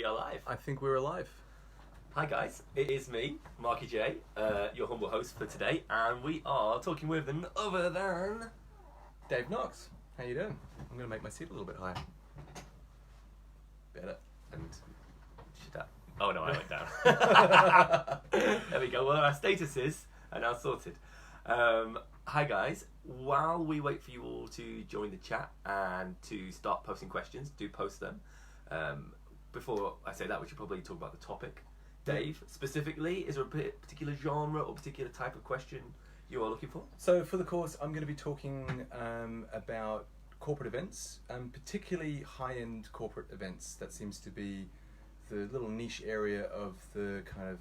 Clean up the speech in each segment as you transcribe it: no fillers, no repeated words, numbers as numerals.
We are live. I think we're alive. Hi guys, it is me, Marky Jay, your humble host for today, and we are talking with none other than Dave Knox. How you doing? I'm going to make my seat a little bit higher. Better. and should I? Oh no, I went down. There we go. Well, our statuses are now sorted. Hi guys. While we wait for you all to join the chat and to start posting questions, do post them. Before I say that, we should probably talk about the topic. Dave, specifically, is there a particular genre or particular type of question you are looking for? So for the course, I'm going to be talking about corporate events, particularly high-end corporate events. That seems to be the little niche area of the kind of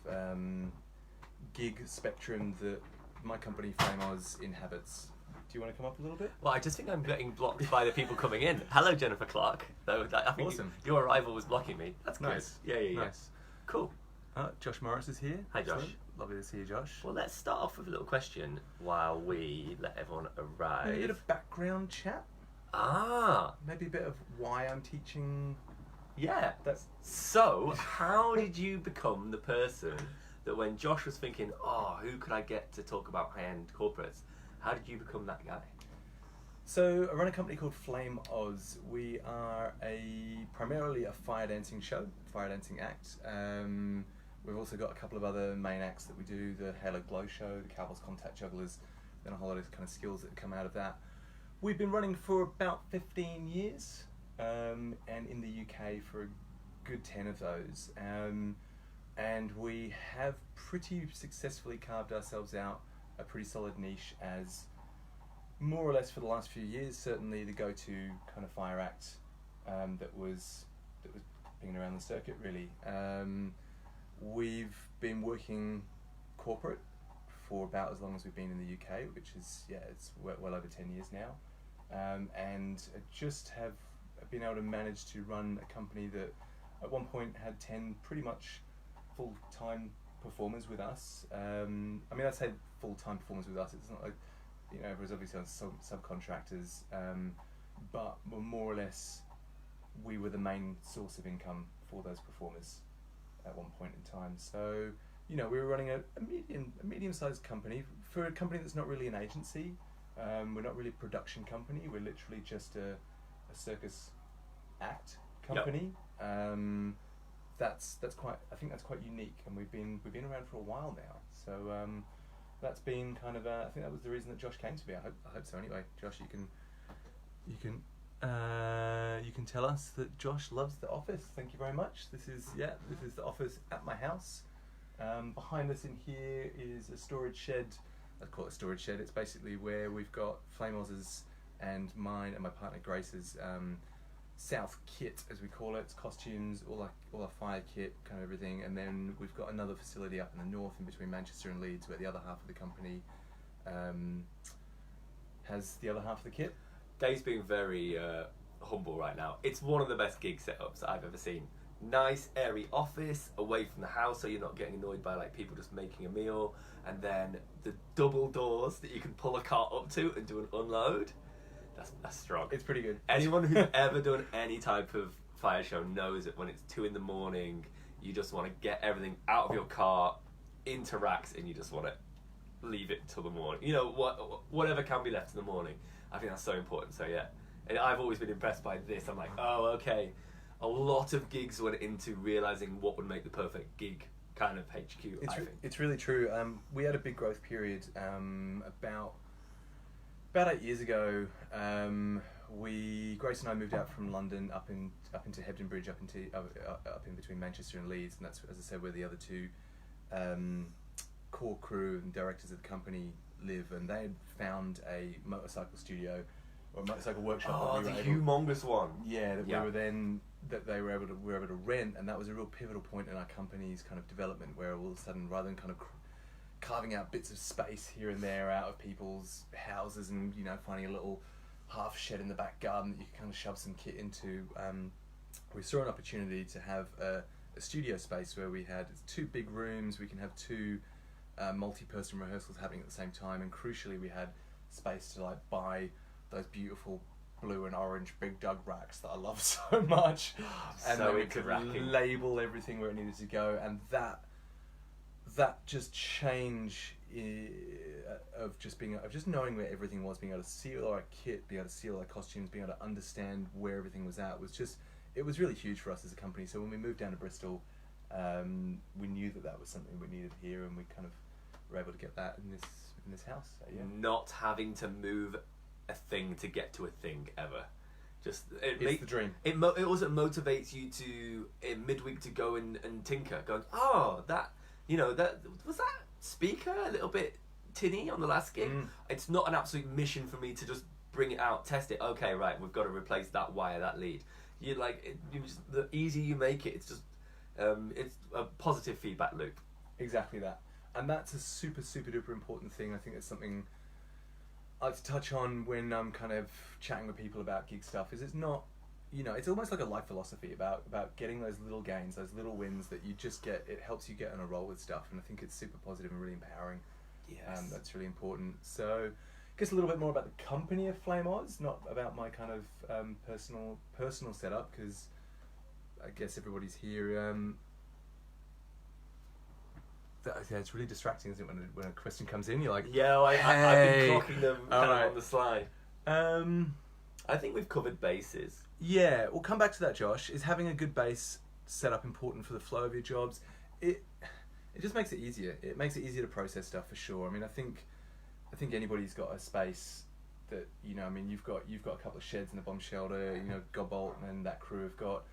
gig spectrum that my company, Flame inhabits. Do you want to come up a little bit? Well, I just think I'm getting blocked by the people coming in. Hello, Jennifer Clark. Though I think Awesome. your arrival was blocking me. That's good. Nice. Yeah. Nice. Cool. Josh Morris is here. Hi, Josh. Excellent. Lovely to see you, Josh. Well, let's start off with a little question while we let everyone arrive. Maybe a bit of background chat. Ah, Maybe a bit of why I'm teaching. yeah. So, how did you become the person that when Josh was thinking, oh, who could I get to talk about high-end corporates, how did you become that guy? So I run a company called Flame Oz. We are primarily a fire dancing show, fire dancing act. We've also got a couple of other main acts that we do, the Halo Glow show, the Cowboys Contact Jugglers, and a whole lot of kind of skills that come out of that. We've been running for about 15 years, and in the UK for a good 10 of those. And we have pretty successfully carved ourselves out a pretty solid niche as, more or less for the last few years, certainly the go-to kind of fire act that was being around the circuit, really. We've been working corporate for about as long as we've been in the UK, which is, it's well over 10 years now. And just have been able to manage to run a company that at one point had 10 pretty much full-time performers with us. I mean, I'd say full-time performers with us. It's not like, everyone's obviously on subcontractors, but more or less we were the main source of income for those performers at one point in time. So, we were running a medium-sized company. For a company that's not really an agency, we're not really a production company, we're literally just a circus act company. Yep. That's quite unique, and we've been around for a while now. So that's been kind of I think that was the reason that Josh came to me. I hope so. Anyway, Josh, you can tell us that Josh loves the office. Thank you very much. This is the office at my house. Behind us in here is a storage shed. I'd call it a storage shed. It's basically where we've got Flame Oz's and mine and my partner Grace's South kit, as we call it. It's costumes, all our fire kit, kind of everything. And then we've got another facility up in the north, in between Manchester and Leeds, where the other half of the company has the other half of the kit. Dave's being very humble right now. It's one of the best gig setups I've ever seen. Nice, airy office, away from the house, so you're not getting annoyed by people just making a meal. And then the double doors that you can pull a cart up to and do an unload. That's strong. It's pretty good. Anyone who's ever done any type of fire show knows that when it's 2 a.m, you just want to get everything out of your car, into racks, and you just want to leave it till the morning. Whatever can be left in the morning. I think that's so important. So yeah, and I've always been impressed by this. I'm like, oh, okay. A lot of gigs went into realizing what would make the perfect gig kind of HQ. I think it's really true. We had a big growth period about 8 years ago. Grace and I moved out from London up into Hebden Bridge, up in between Manchester and Leeds, and that's, as I said, where the other two core crew and directors of the company live. And they had found a motorcycle studio or a motorcycle workshop. Oh, the humongous one. Yeah, we were able to rent, and that was a real pivotal point in our company's kind of development, where all of a sudden, rather than kind of carving out bits of space here and there out of people's houses and finding a little half shed in the back garden that you can kind of shove some kit into, we saw an opportunity to have a studio space where we had 2 big rooms. We can have 2 multi-person rehearsals happening at the same time, and crucially we had space to buy those beautiful blue and orange big Doug racks that I love so much, and So then we could interacting. label everything where it needed to go, and that just change of just knowing where everything was, being able to see all our kit, being able to see all our costumes, being able to understand where everything was at, it was really huge for us as a company. So when we moved down to Bristol, we knew that was something we needed here, and we kind of were able to get that in this house. So, yeah. Not having to move a thing to get to a thing ever. Just It's the dream. It also motivates you to in midweek to go and tinker, going, oh, that was that speaker a little bit tinny on the last gig. It's not an absolute mission for me to just bring it out, test it. Okay, right, we've got to replace that wire, that lead. The easier you make it, it's just it's a positive feedback loop. Exactly that, and that's a super super duper important thing. I think it's something I like to touch on when I'm kind of chatting with people about gig stuff. It's not, it's almost like a life philosophy about getting those little gains, those little wins that you just get. It helps you get on a roll with stuff, and I think it's super positive and really empowering. Yes. That's really important. So, I guess a little bit more about the company of Flame Oz, not about my kind of personal setup, because I guess everybody's here. It's really distracting, isn't it, when a question comes in? You're like, Yeah, I've been clocking them kind of Alright. on the slide. I think we've covered bases. Yeah, we'll come back to that, Josh. Is having a good base setup important for the flow of your jobs? It just makes it easier. It makes it easier to process stuff for sure. I mean, I think anybody's got a space that you've got a couple of sheds in the bomb shelter. Godbolt and that crew have got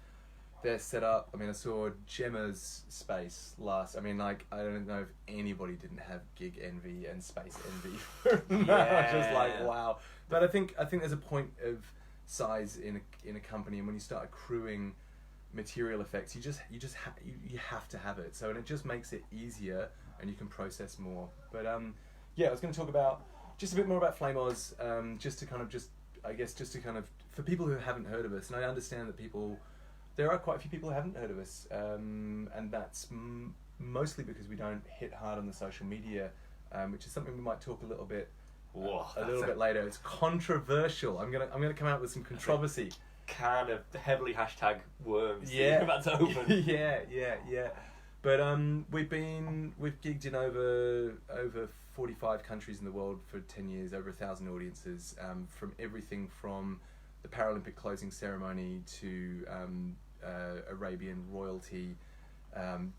their setup. I mean, I saw Gemma's space last. I mean, like, I don't know if anybody didn't have gig envy and space envy. Yeah. Just like, wow. But I think there's a point of size in a company, and when you start accruing material effects, you have to have it. So, and it just makes it easier, and you can process more. But I was going to talk about just a bit more about Flame Oz, just to kind of for people who haven't heard of us, and I understand that there are quite a few people who haven't heard of us, and that's mostly because we don't hit hard on the social media, which is something we might talk a little bit later. It's controversial. I'm gonna come out with some controversy. Kind of heavily hashtag worms. Yeah. About to open. yeah. But we've gigged in over 45 countries in the world for 10 years, over 1,000 audiences, from everything from the Paralympic closing ceremony to Arabian royalty,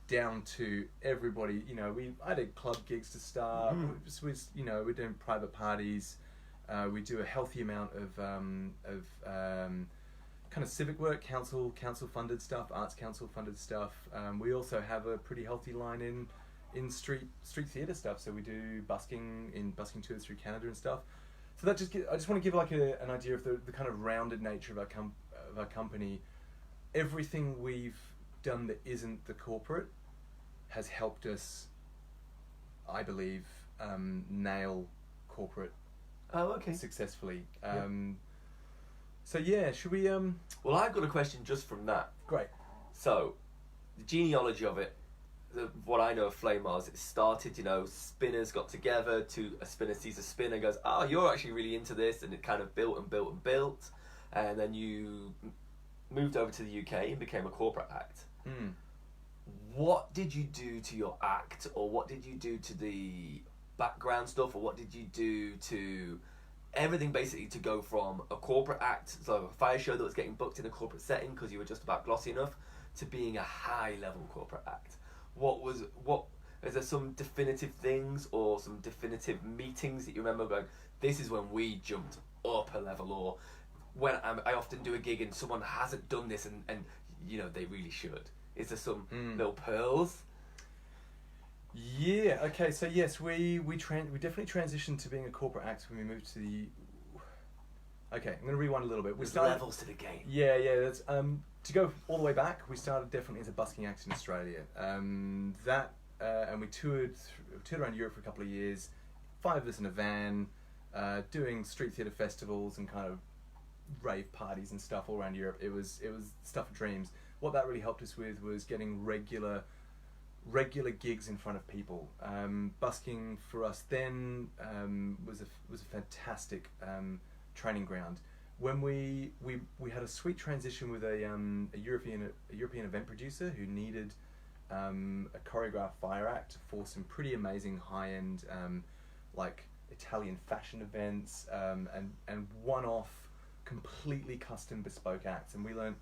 down to everybody. I did club gigs to start. We're doing private parties. We do a healthy amount of kind of civic work, council funded stuff, arts council funded stuff. We also have a pretty healthy line in street theatre stuff. So we do busking tours through Canada and stuff. So I just want to give like an idea of the kind of rounded nature of our company. Everything we've done that isn't the corporate has helped us, I believe, nail corporate successfully. So yeah, should we? Well, I've got a question just from that. Great. So, the genealogy of it, what I know of Flame Oz, it started, spinners got together, a spinner sees a spinner and goes, oh, you're actually really into this, and it kind of built and built and built, and then you moved over to the UK and became a corporate act. What did you do to your act, or what did you do to the background stuff, or what did you do to everything basically to go from a corporate act, so a fire show that was getting booked in a corporate setting because you were just about glossy enough, to being a high level corporate act? Is there some definitive things or some definitive meetings that you remember going, this is when we jumped up a level, or when I often do a gig and someone hasn't done this and they really should? Is there some little pearls? Yeah. Okay. So yes, we definitely transitioned to being a corporate act when we moved to the. Okay, I'm going to rewind a little bit. There's levels to the game. Yeah. That's to go all the way back. We started definitely as a busking act in Australia. And we toured around Europe for a couple of years. 5 of us in a van, doing street theatre festivals and kind of rave parties and stuff all around Europe. It was stuff of dreams. What that really helped us with was getting regular gigs in front of people. Busking for us then was a fantastic training ground. when we had a sweet transition with a European event producer who needed a choreographed fire act for some pretty amazing high-end like Italian fashion events and one-off completely custom bespoke acts, and we learned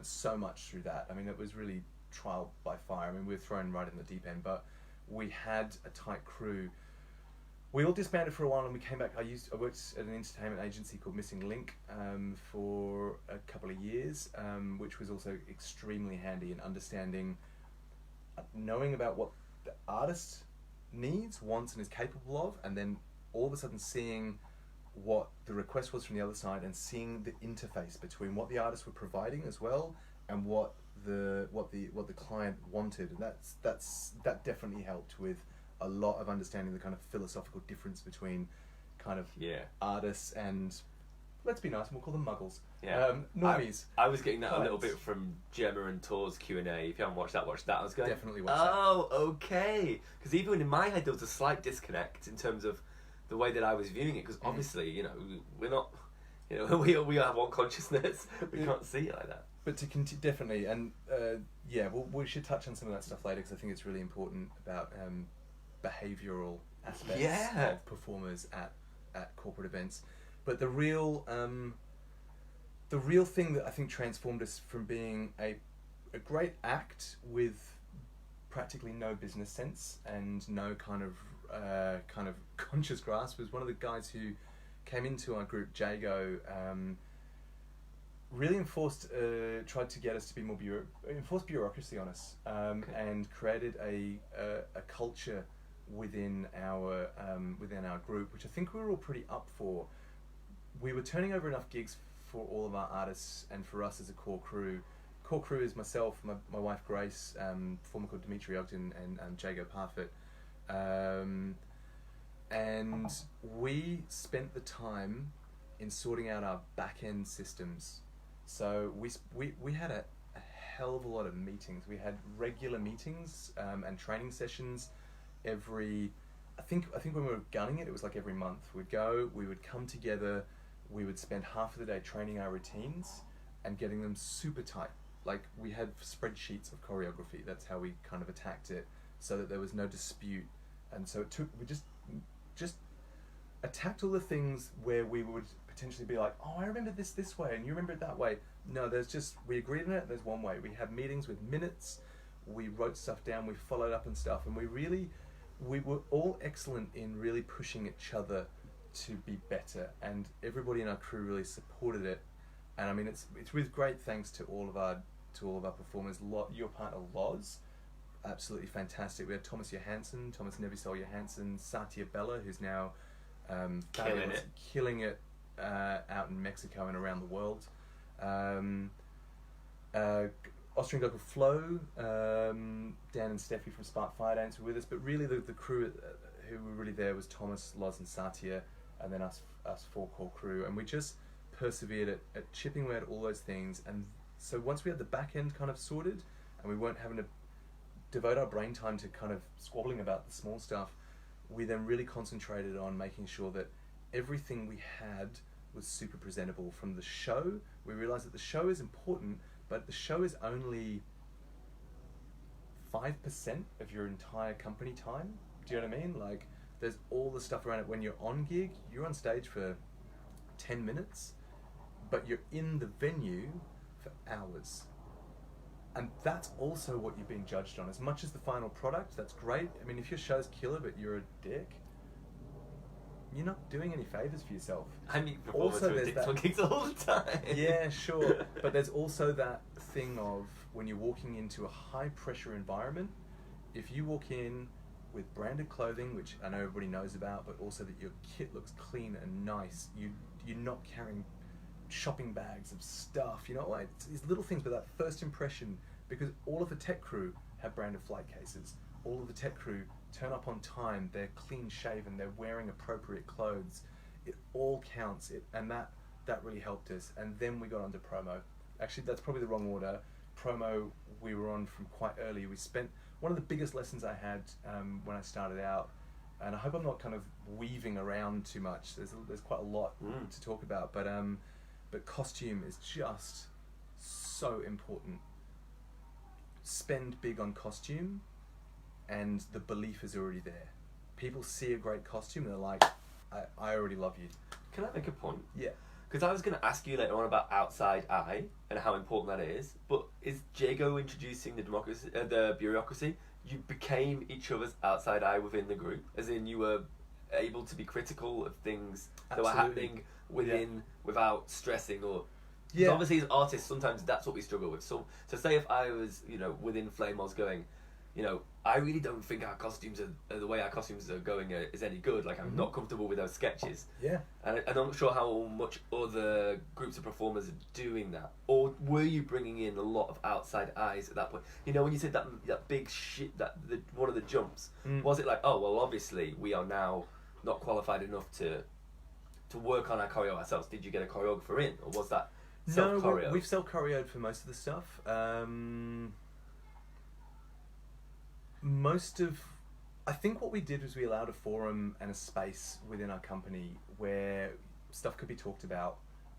so much through that. I mean, it was really trial by fire. I mean, we were thrown right in the deep end, but we had a tight crew. We all disbanded for a while and we came back. I worked at an entertainment agency called Missing Link for a couple of years, which was also extremely handy in understanding, knowing about what the artist needs, wants, and is capable of, and then all of a sudden seeing what the request was from the other side and seeing the interface between what the artists were providing as well and what the client wanted. And that definitely helped with a lot of understanding the kind of philosophical difference between kind of artists and, let's be nice, and we'll call them muggles. Normies. I was getting that a little bit from Gemma and Tor's Q&A. If you haven't watched that, watch that. I was going, definitely watch that. Oh, okay. Because even in my head, there was a slight disconnect in terms of the way that I was viewing it. Because obviously, you know, we're not, you know, we have one consciousness. We can't see it like that. But to definitely, and we should touch on some of that stuff later because I think it's really important about behavioural aspects of performers at corporate events. But the real thing that I think transformed us from being a great act with practically no business sense and no kind of conscious grasp was one of the guys who came into our group, Jago, really tried to get us to be more enforced bureaucracy on us, and created a culture within our group, which I think we were all pretty up for. We were turning over enough gigs for all of our artists and for us as a core crew. Core crew is myself, my wife Grace, former called Dimitri Ogden, and Jago Parfit. And we spent the time in sorting out our back-end systems. So we had a hell of a lot of meetings. We had regular meetings and training sessions every, I think when we were gunning it was like every month. We would come together, we would spend half of the day training our routines and getting them super tight. Like, we had spreadsheets of choreography. That's how we kind of attacked it, so that there was no dispute. And so we just attacked all the things where we would potentially be like, oh, I remember this way and you remember it that way. No, we agreed on it, there's one way. We had meetings with minutes, we wrote stuff down, we followed up and stuff, and we were all excellent in really pushing each other to be better, and everybody in our crew really supported it. And I mean, it's with great thanks to all of our performers. Your partner Loz, absolutely fantastic. We had Thomas Nevisol Johansson, Satya Bella, who's now killing it out in Mexico and around the world. Austrian Local Flow, Dan and Steffi from Spark Fire Dance were with us, but really the crew who were really there was Thomas, Loz and Satya, and then us four core crew, and we just persevered at chipping away at all those things. And so once we had the back end kind of sorted and we weren't having to devote our brain time to kind of squabbling about the small stuff, we then really concentrated on making sure that everything we had was super presentable. From the show, we realized that the show is important, but the show is only 5% of your entire company time. Do you know what I mean? Like, there's all the stuff around it. When you're on gig, you're on stage for 10 minutes, but you're in the venue for hours. And that's also what you're being judged on. As much as the final product, that's great. I mean, if your show's killer but you're a dick, you're not doing any favours for yourself. I mean, performers who are dicks on gigs all the time. Yeah, sure. But there's also that thing of when you're walking into a high pressure environment, if you walk in with branded clothing, which I know everybody knows about, but also that your kit looks clean and nice, you're not carrying shopping bags of stuff, you know, like these little things, but that first impression, because all of the tech crew have branded flight cases, all of the tech crew turn up on time, they're clean shaven, they're wearing appropriate clothes, it all counts, and that really helped us. And then we got onto promo. Actually, that's probably the wrong order. Promo we were on from quite early. We spent, one of the biggest lessons I had when I started out, and I hope I'm not kind of weaving around too much, there's quite a lot to talk about, but but costume is just so important. Spend big on costume, and the belief is already there. People see a great costume and they're like, I already love you. Can I make a point? Yeah. Because I was going to ask you later on about outside eye and how important that is, but is Jago introducing the democracy, the bureaucracy? You became each other's outside eye within the group, as in you were able to be critical of things that were happening within without stressing or. Yeah. Obviously, as artists, sometimes that's what we struggle with. So say if I was, within Flame, I was going, I really don't think our costumes are the way our costumes are going is any good. Like, I'm not comfortable with those sketches. Yeah. And I'm not sure how much other groups of performers are doing that. Or were you bringing in a lot of outside eyes at that point? When you said that big shit, one of the jumps, was it like, oh, well, obviously, we are now not qualified enough to work on our choreo ourselves? Did you get a choreographer in? Or was that self-choreo? No, we've self-choreoed for most of the stuff. I think what we did was we allowed a forum and a space within our company where stuff could be talked about,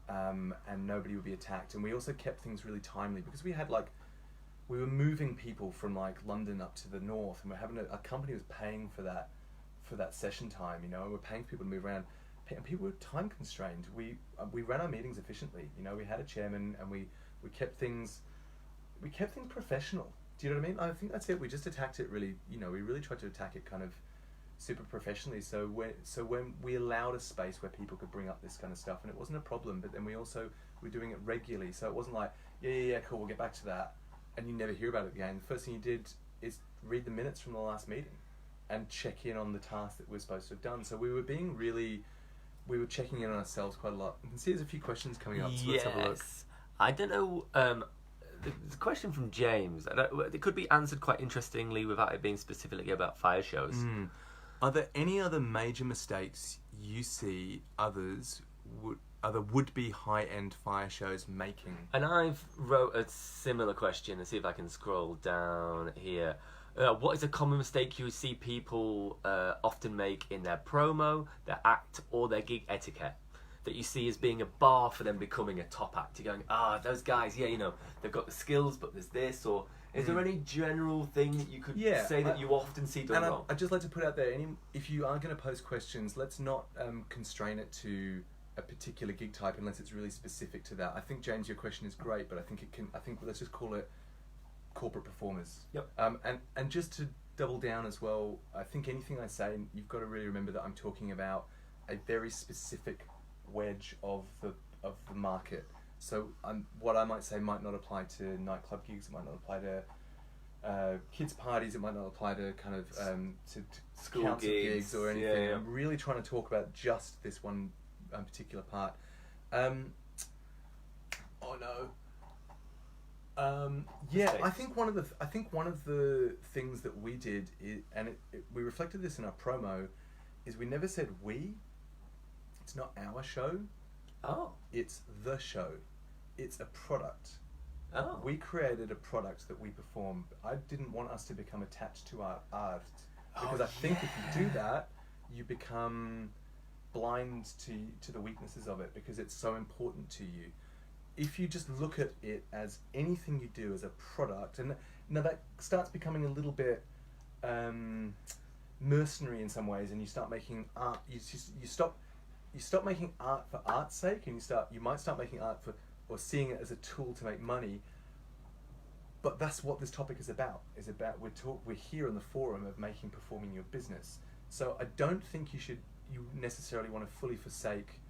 and nobody would be attacked. And we also kept things really timely because we were moving people from London up to the north, and our company was paying for that session time, and we're paying people to move around, and people were time constrained. We ran our meetings efficiently, we had a chairman, and we kept things professional. Do you know what I mean? I think that's it. We just attacked it really, we really tried to attack it kind of super professionally. So when we allowed a space where people could bring up this kind of stuff, and it wasn't a problem, but then we also were doing it regularly. So it wasn't like, yeah, cool, we'll get back to that, and you never hear about it again. The first thing you did is read the minutes from the last meeting and check in on the task that we're supposed to have done. So we were checking in on ourselves quite a lot. You can see there's a few questions coming up, so let's have a look. I don't know, there's a question from James. It could be answered quite interestingly without it being specifically about fire shows. Are there any other major mistakes you see other would-be high-end fire shows making? And I've wrote a similar question. Let's see if I can scroll down here. What is a common mistake you see people often make in their promo, their act, or their gig etiquette that you see as being a bar for them becoming a top act? You're going, those guys, they've got the skills, but there's this, or is there any general thing that you could say that you often see done wrong? I'd just like to put out there, if you are going to post questions, let's not constrain it to a particular gig type unless it's really specific to that. I think, James, your question is great, but I think let's just call it corporate performers. Yep. And just to double down as well, I think anything I say, you've got to really remember that I'm talking about a very specific wedge of the market. So what I might say might not apply to nightclub gigs. It might not apply to kids parties. It might not apply to kind of to school council gigs or anything. Yeah. I'm really trying to talk about just this one particular part. I think one of the things that we did we reflected this in our promo, is we never said we. It's not our show. Oh. It's the show. It's a product. Oh. We created a product that we perform. I didn't want us to become attached to our art, because I think if you do that, you become blind to the weaknesses of it, because it's so important to you. If you just look at it as anything you do as a product, and now that starts becoming a little bit mercenary in some ways, and you start making art. You stop making art for art's sake, and you might start making art or seeing it as a tool to make money. But that's what this topic is about. We're here in the forum of making performing your business. So I don't think you necessarily want to fully forsake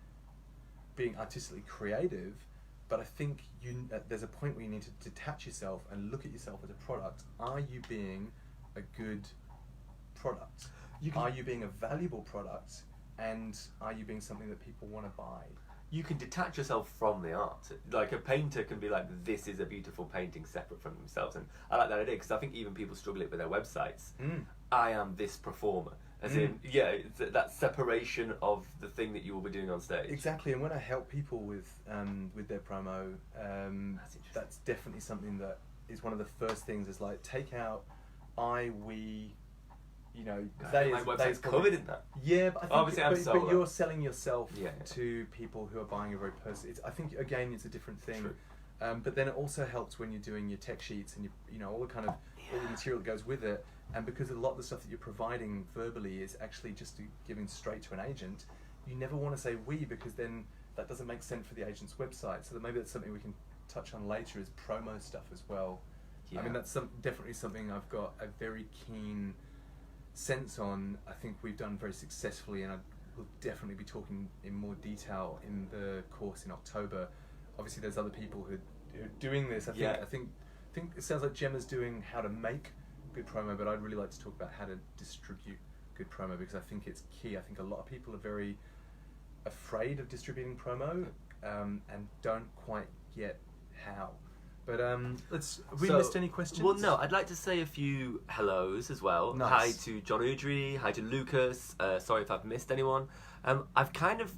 being artistically creative, but I think there's a point where you need to detach yourself and look at yourself as a product. Are you being a good product? Are you being a valuable product? And are you being something that people want to buy? You can detach yourself from the art. Like a painter can be like, this is a beautiful painting separate from themselves. And I like that idea, because I think even people struggle it with their websites. I am this performer. As in, it's that separation of the thing that you will be doing on stage. Exactly. And when I help people with their promo, that's definitely something that is one of the first things, is like, take out I, we, you know, my website's covered in that. Yeah, but I think Obviously, but you're selling yourself Yeah. to people who are buying a very personal. I think again, it's a different thing. True. But then it also helps when you're doing your tech sheets and you know all the kind of all the material that goes with it. And because a lot of the stuff that you're providing verbally is actually just giving straight to an agent, you never want to say we, because then that doesn't make sense for the agent's website. So that maybe that's something we can touch on later, is promo stuff as well. Yeah. I mean, that's definitely something I've got a very keen sense on. I think we've done very successfully, and I will definitely be talking in more detail in the course in October. Obviously, there's other people who are doing this. I think it sounds like Gemma's doing how to make good promo, but I'd really like to talk about how to distribute good promo, because I think it's key. I think a lot of people are very afraid of distributing promo and don't quite get how. But have we missed any questions? Well, no, I'd like to say a few hellos as well. Nice. Hi to John Udry, hi to Lucas. Sorry if I've missed anyone. I've kind of,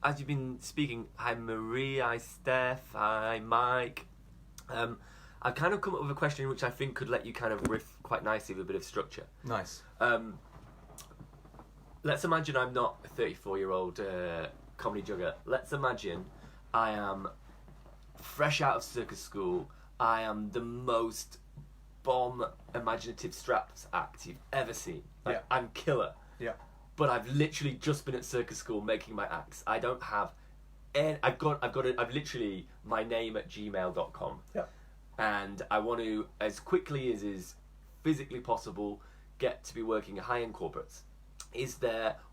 as you've been speaking, hi Marie, hi Steph, hi Mike. I've kind of come up with a question which I think could let you kind of riff quite nicely with a bit of structure. Nice. Let's imagine I'm not a 34-year-old comedy jugger. Let's imagine I am fresh out of circus school. I am the most bomb imaginative straps act you've ever seen. Like, Yeah. I'm killer. Yeah. But I've literally just been at circus school making my acts. I don't have any, I've literally my name at gmail.com. Yeah. And I want to, as quickly as is physically possible, get to be working at high-end corporates.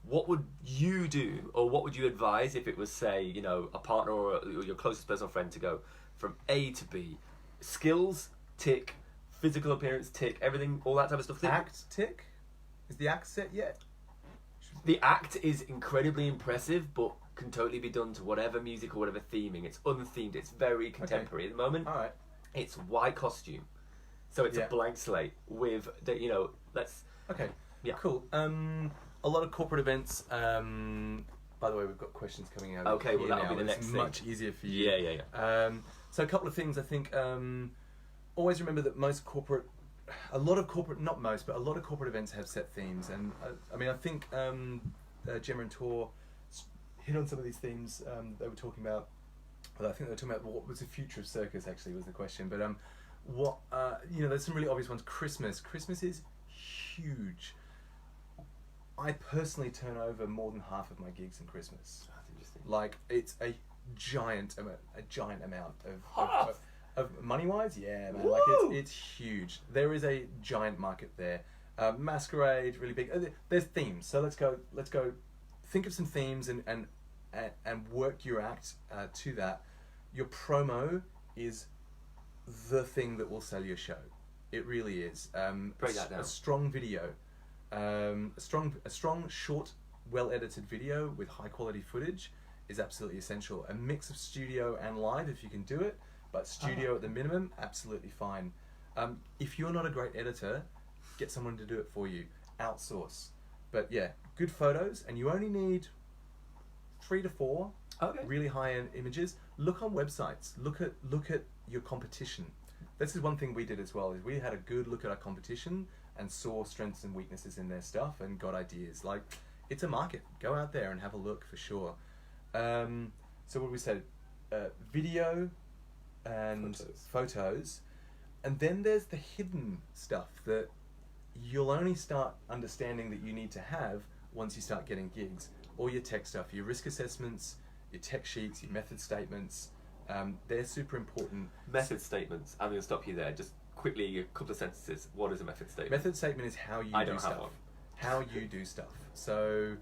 What would you do, or what would you advise if it was, say, you know, a partner or your closest personal friend to go from A to B? Skills, tick. Physical appearance, tick. Everything, all that type of stuff. Act, tick? Is the act set yet? The act is incredibly impressive, but can totally be done to whatever music or whatever theming. It's unthemed. It's very contemporary at the moment. All right. It's white costume, so it's a blank slate with the, you know. Okay. Yeah. Cool. A lot of corporate events. By the way, we've got questions coming out. Okay, well, that'll now. be the next It's thing. much easier for you. Yeah. So a couple of things. I think always remember that a lot of corporate events have set themes, and I mean, I think Gemma and Tor hit on some of these themes they were talking about. Well, I think they were talking about what was the future of circus. Actually, was the question. But there's some really obvious ones. Christmas is huge. I personally turn over more than half of my gigs in Christmas. That's interesting. Like, it's a giant amount of money-wise. Yeah, man. Woo! Like, it's huge. There is a giant market there. Masquerade, really big. There's themes. So let's go. Think of some themes and work your act to that. Your promo is the thing that will sell your show. It really is. Break that down. A strong video. A strong, short, well-edited video with high-quality footage is absolutely essential. A mix of studio and live, if you can do it, but studio at the minimum, absolutely fine. If you're not a great editor, get someone to do it for you. Outsource. But yeah, good photos, and you only need 3 to 4 really high-end images. Look on websites. Look at your competition. This is one thing we did as well. Is we had a good look at our competition and saw strengths and weaknesses in their stuff and got ideas. Like, it's a market. Go out there and have a look for sure. So what we said, video and photos, and then there's the hidden stuff that you'll only start understanding that you need to have once you start getting gigs. All your tech stuff, your risk assessments, your tech sheets, your method statements, they're super important. Method statements. I'm going to stop you there. Just quickly, a couple of sentences. What is a method statement? Method statement is how you do stuff. How you do stuff. So,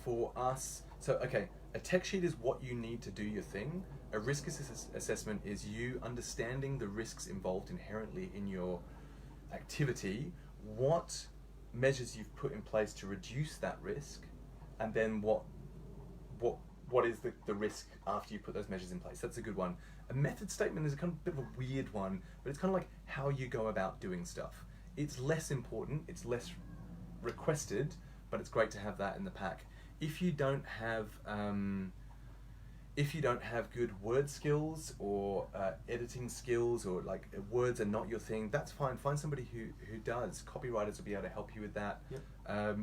for us, a tech sheet is what you need to do your thing. A risk assessment is you understanding the risks involved inherently in your activity, what measures you've put in place to reduce that risk, and then what is the risk after you put those measures in place. That's a good one. A method statement is a kind of bit of a weird one, but it's kind of like how you go about doing stuff. It's less important, it's less requested, but it's great to have that in the pack. If you don't have if you don't have good word skills or editing skills, or like words are not your thing, that's fine. Find somebody who does. Copywriters will be able to help you with that. Yep.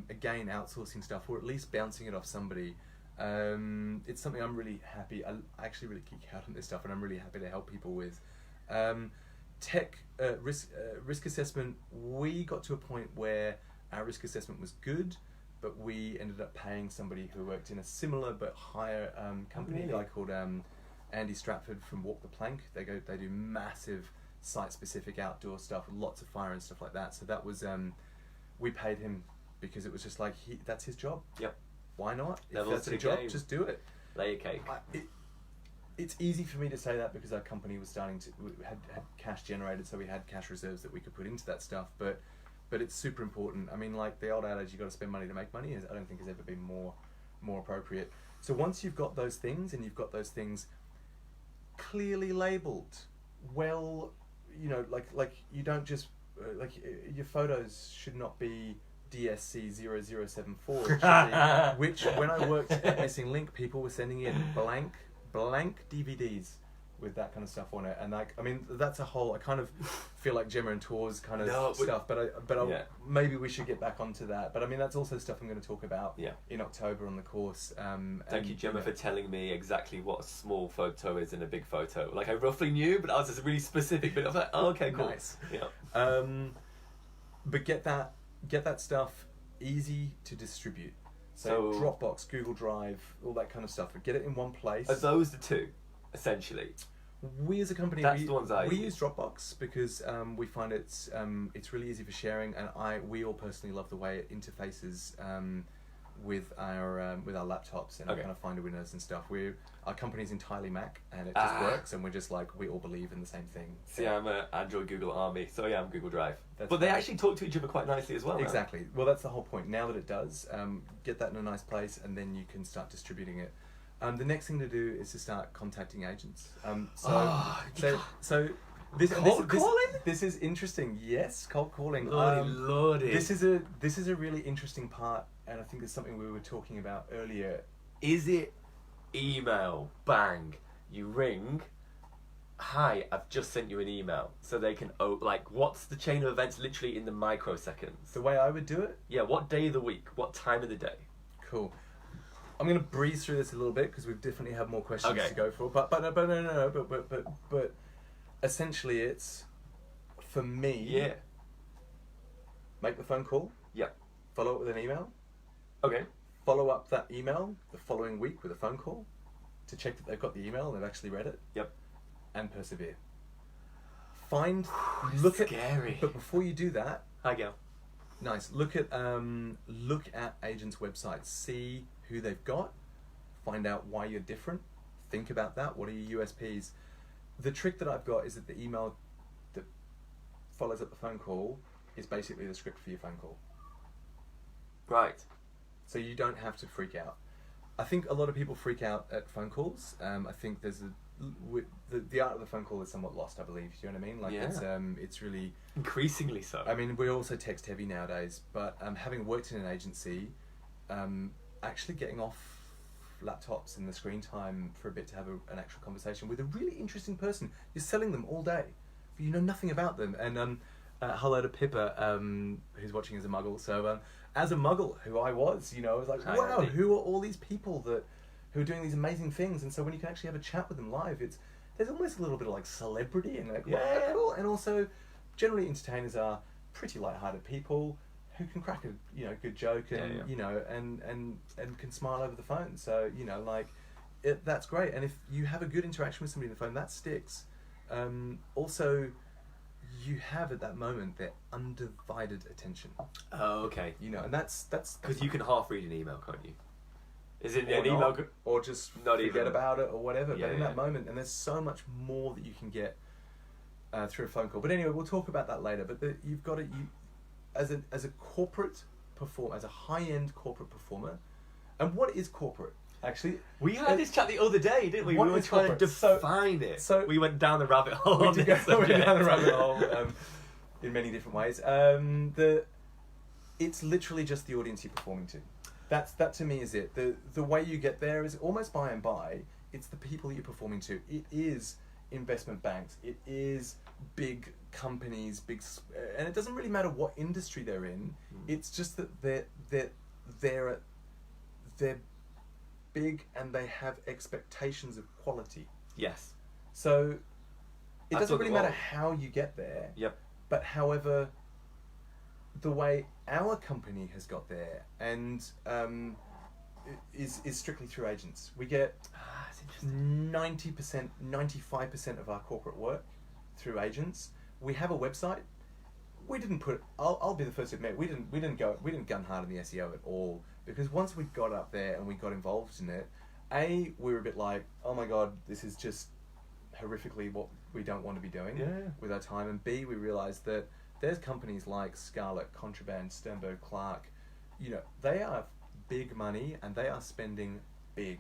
Again, outsourcing stuff, or at least bouncing it off somebody. It's something I'm really happy. I actually really geek out on this stuff, and I'm really happy to help people with. Tech risk assessment. We got to a point where our risk assessment was good, but we ended up paying somebody who worked in a similar but higher company, Really? a guy called Andy Stratford from Walk the Plank. They do massive site-specific outdoor stuff, lots of fire and stuff like that. So that was we paid him because it was just like that's his job. Yep. Why not? Levels If that's to a the job, game. just do it. Lay your cake. It's easy for me to say that because our company was we had cash generated, so we had cash reserves that we could put into that stuff. But it's super important. I mean, like the old adage, you got to spend money to make money. I don't think has ever been more appropriate. So once you've got those things, and you've got those things clearly labelled, well, you know, like you don't just your photos should not be DSC0074, which when I worked at Missing Link, people were sending in blank DVDs with that kind of stuff on it, and like, I mean, that's a whole. I kind of feel like Gemma and Tor's kind of stuff, but maybe we should get back onto that. But I mean, that's also stuff I'm going to talk about in October on the course. Thank you, Gemma, for telling me exactly what a small photo is and a big photo. Like, I roughly knew, but I was just really specific. But I was like, oh, okay, cool. Nice. Yeah. But get that stuff easy to distribute. So Dropbox, Google Drive, all that kind of stuff. But get it in one place. Are those the two, essentially? We as a company, the ones we use Dropbox because we find it's really easy for sharing, and we all personally love the way it interfaces with our laptops and our kind of Finder windows and stuff. Our company's entirely Mac, and it just works, and we're just like, we all believe in the same thing. See, I'm an Android Google army, so yeah, I'm Google Drive. But they actually talk to each other quite nicely as well. Exactly. Right? Well, that's the whole point. Now that it does, get that in a nice place, and then you can start distributing it. The next thing to do is to start contacting agents. This is interesting. Yes, cold calling. Lordy. This is a really interesting part, and I think it's something we were talking about earlier. Is it email? Bang! You ring. Hi, I've just sent you an email, so they can what's the chain of events literally in the microseconds? The way I would do it. Yeah. What day of the week? What time of the day? Cool. I'm going to breeze through this a little bit because we've definitely have more questions to go for. But essentially it's, for me. Yeah. Make the phone call. Yep. Follow up with an email. Okay. Follow up that email the following week with a phone call to check that they've got the email and they've actually read it. Yep. And persevere. Scary. But before you do that. Hi, Gail. Nice. Look at agents' websites. See who they've got. Find out why you're different. Think about that. What are your USPs? The trick that I've got is that the email that follows up the phone call is basically the script for your phone call. Right. So you don't have to freak out. I think a lot of people freak out at phone calls. I think there's the art of the phone call is somewhat lost, I believe. Do you know what I mean? Like it's really increasingly so. I mean, we're also text heavy nowadays, but having worked in an agency, actually getting off laptops and the screen time for a bit to have an actual conversation with a really interesting person. You're selling them all day, but you know nothing about them. And hello to Pippa, who's watching as a muggle. So as a muggle, who I was, I was like, wow, who are all these people who are doing these amazing things? And so when you can actually have a chat with them live, there's almost a little bit of like celebrity and like, wow, cool. And also, generally entertainers are pretty light-hearted people who can crack a good joke and and can smile over the phone. So that's great. And if you have a good interaction with somebody on the phone, that sticks. Also, you have at that moment their undivided attention. Oh, okay. And that's because you can half read an email, can't you? Is it an email or just forget about it or whatever? But in that moment, and there's so much more that you can get through a phone call. But anyway, we'll talk about that later. But you've got to as a corporate performer, as a high-end corporate performer. And what is corporate? Actually, we had this chat the other day, didn't we? We were trying to define it. So we went down the rabbit hole. We went down the rabbit hole in many different ways. It's literally just the audience you're performing to. That to me is it. The way you get there is almost by and by it's the people that you're performing to. It is investment banks. It is big companies, and it doesn't really matter what industry they're in. It's just that they're big and they have expectations of quality. Yes. So it That's doesn't what really the matter world- how you get there. Yep. But however, the way our company has got there and is strictly through agents. We get That's interesting. 90%, 95% of our corporate work through agents. We have a website. We didn't put. I'll be the first to admit we didn't gun hard on the SEO at all, because once we got up there and we got involved in it, we were a bit like, oh my god, this is just horrifically what we don't want to be doing with our time. And B, we realised that there's companies like Scarlett, Contraband, Sternberg, Clark. They are big money and they are spending big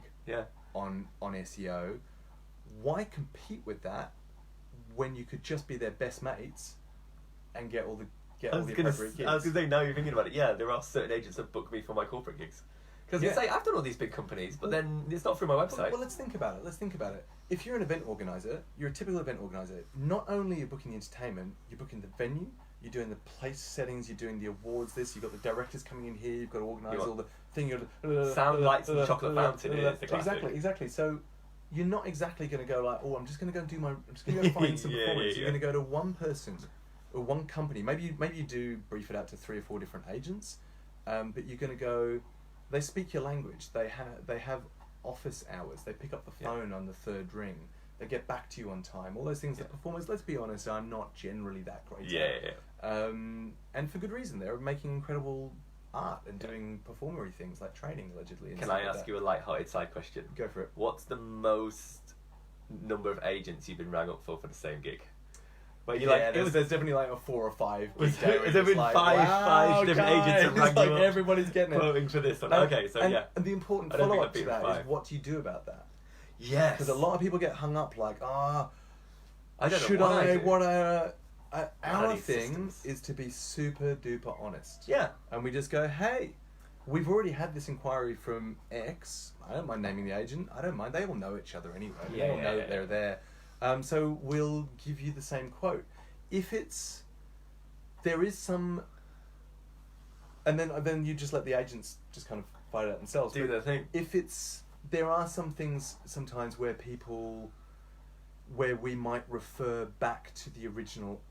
on SEO. Why compete with that when you could just be their best mates and get all the appropriate gigs? I was going to say, now you're thinking about it, there are certain agents that book me for my corporate gigs. Because you say, I've done all these big companies, but then it's not through my website. Well, let's think about it. If you're an event organizer, you're a typical event organizer. Not only are you booking the entertainment, you're booking the venue, you're doing the place settings, you're doing the awards list, you've got the directors coming in here, you've got to organise all the thing. Sound lights and chocolate fountain is the classic. Exactly. So you're not exactly going to go like, oh, I'm just going to go find some performance. You're going to go to one person or one company. Maybe you do brief it out to 3 or 4 different agents, but you're going to go. They speak your language. They have office hours. They pick up the phone on the 3rd ring. They get back to you on time. All those things that performers, let's be honest, are not generally that great at. And for good reason. They're making incredible art and doing performery things like training, allegedly. And Can I ask you a light-hearted side question? Go for it. What's the most number of agents you've been rang up for the same gig? But there's definitely like a 4 or 5. Has there been five different agents that rang you up? Everybody's getting it. Voting for this one. Okay, so and the important I don't think follow-up I've to been that 5. is, what do you do about that? Yes. Because a lot of people get hung up like, I don't should know our thing is to be super duper honest. Yeah. And we just go, hey, we've already had this inquiry from X. I don't mind naming the agent. I don't mind. They all know each other anyway. They all know that they're there. So we'll give you the same quote. If there is some, and then you just let the agents just kind of fight it out themselves. Do their thing. There are some things sometimes where we might refer back to the original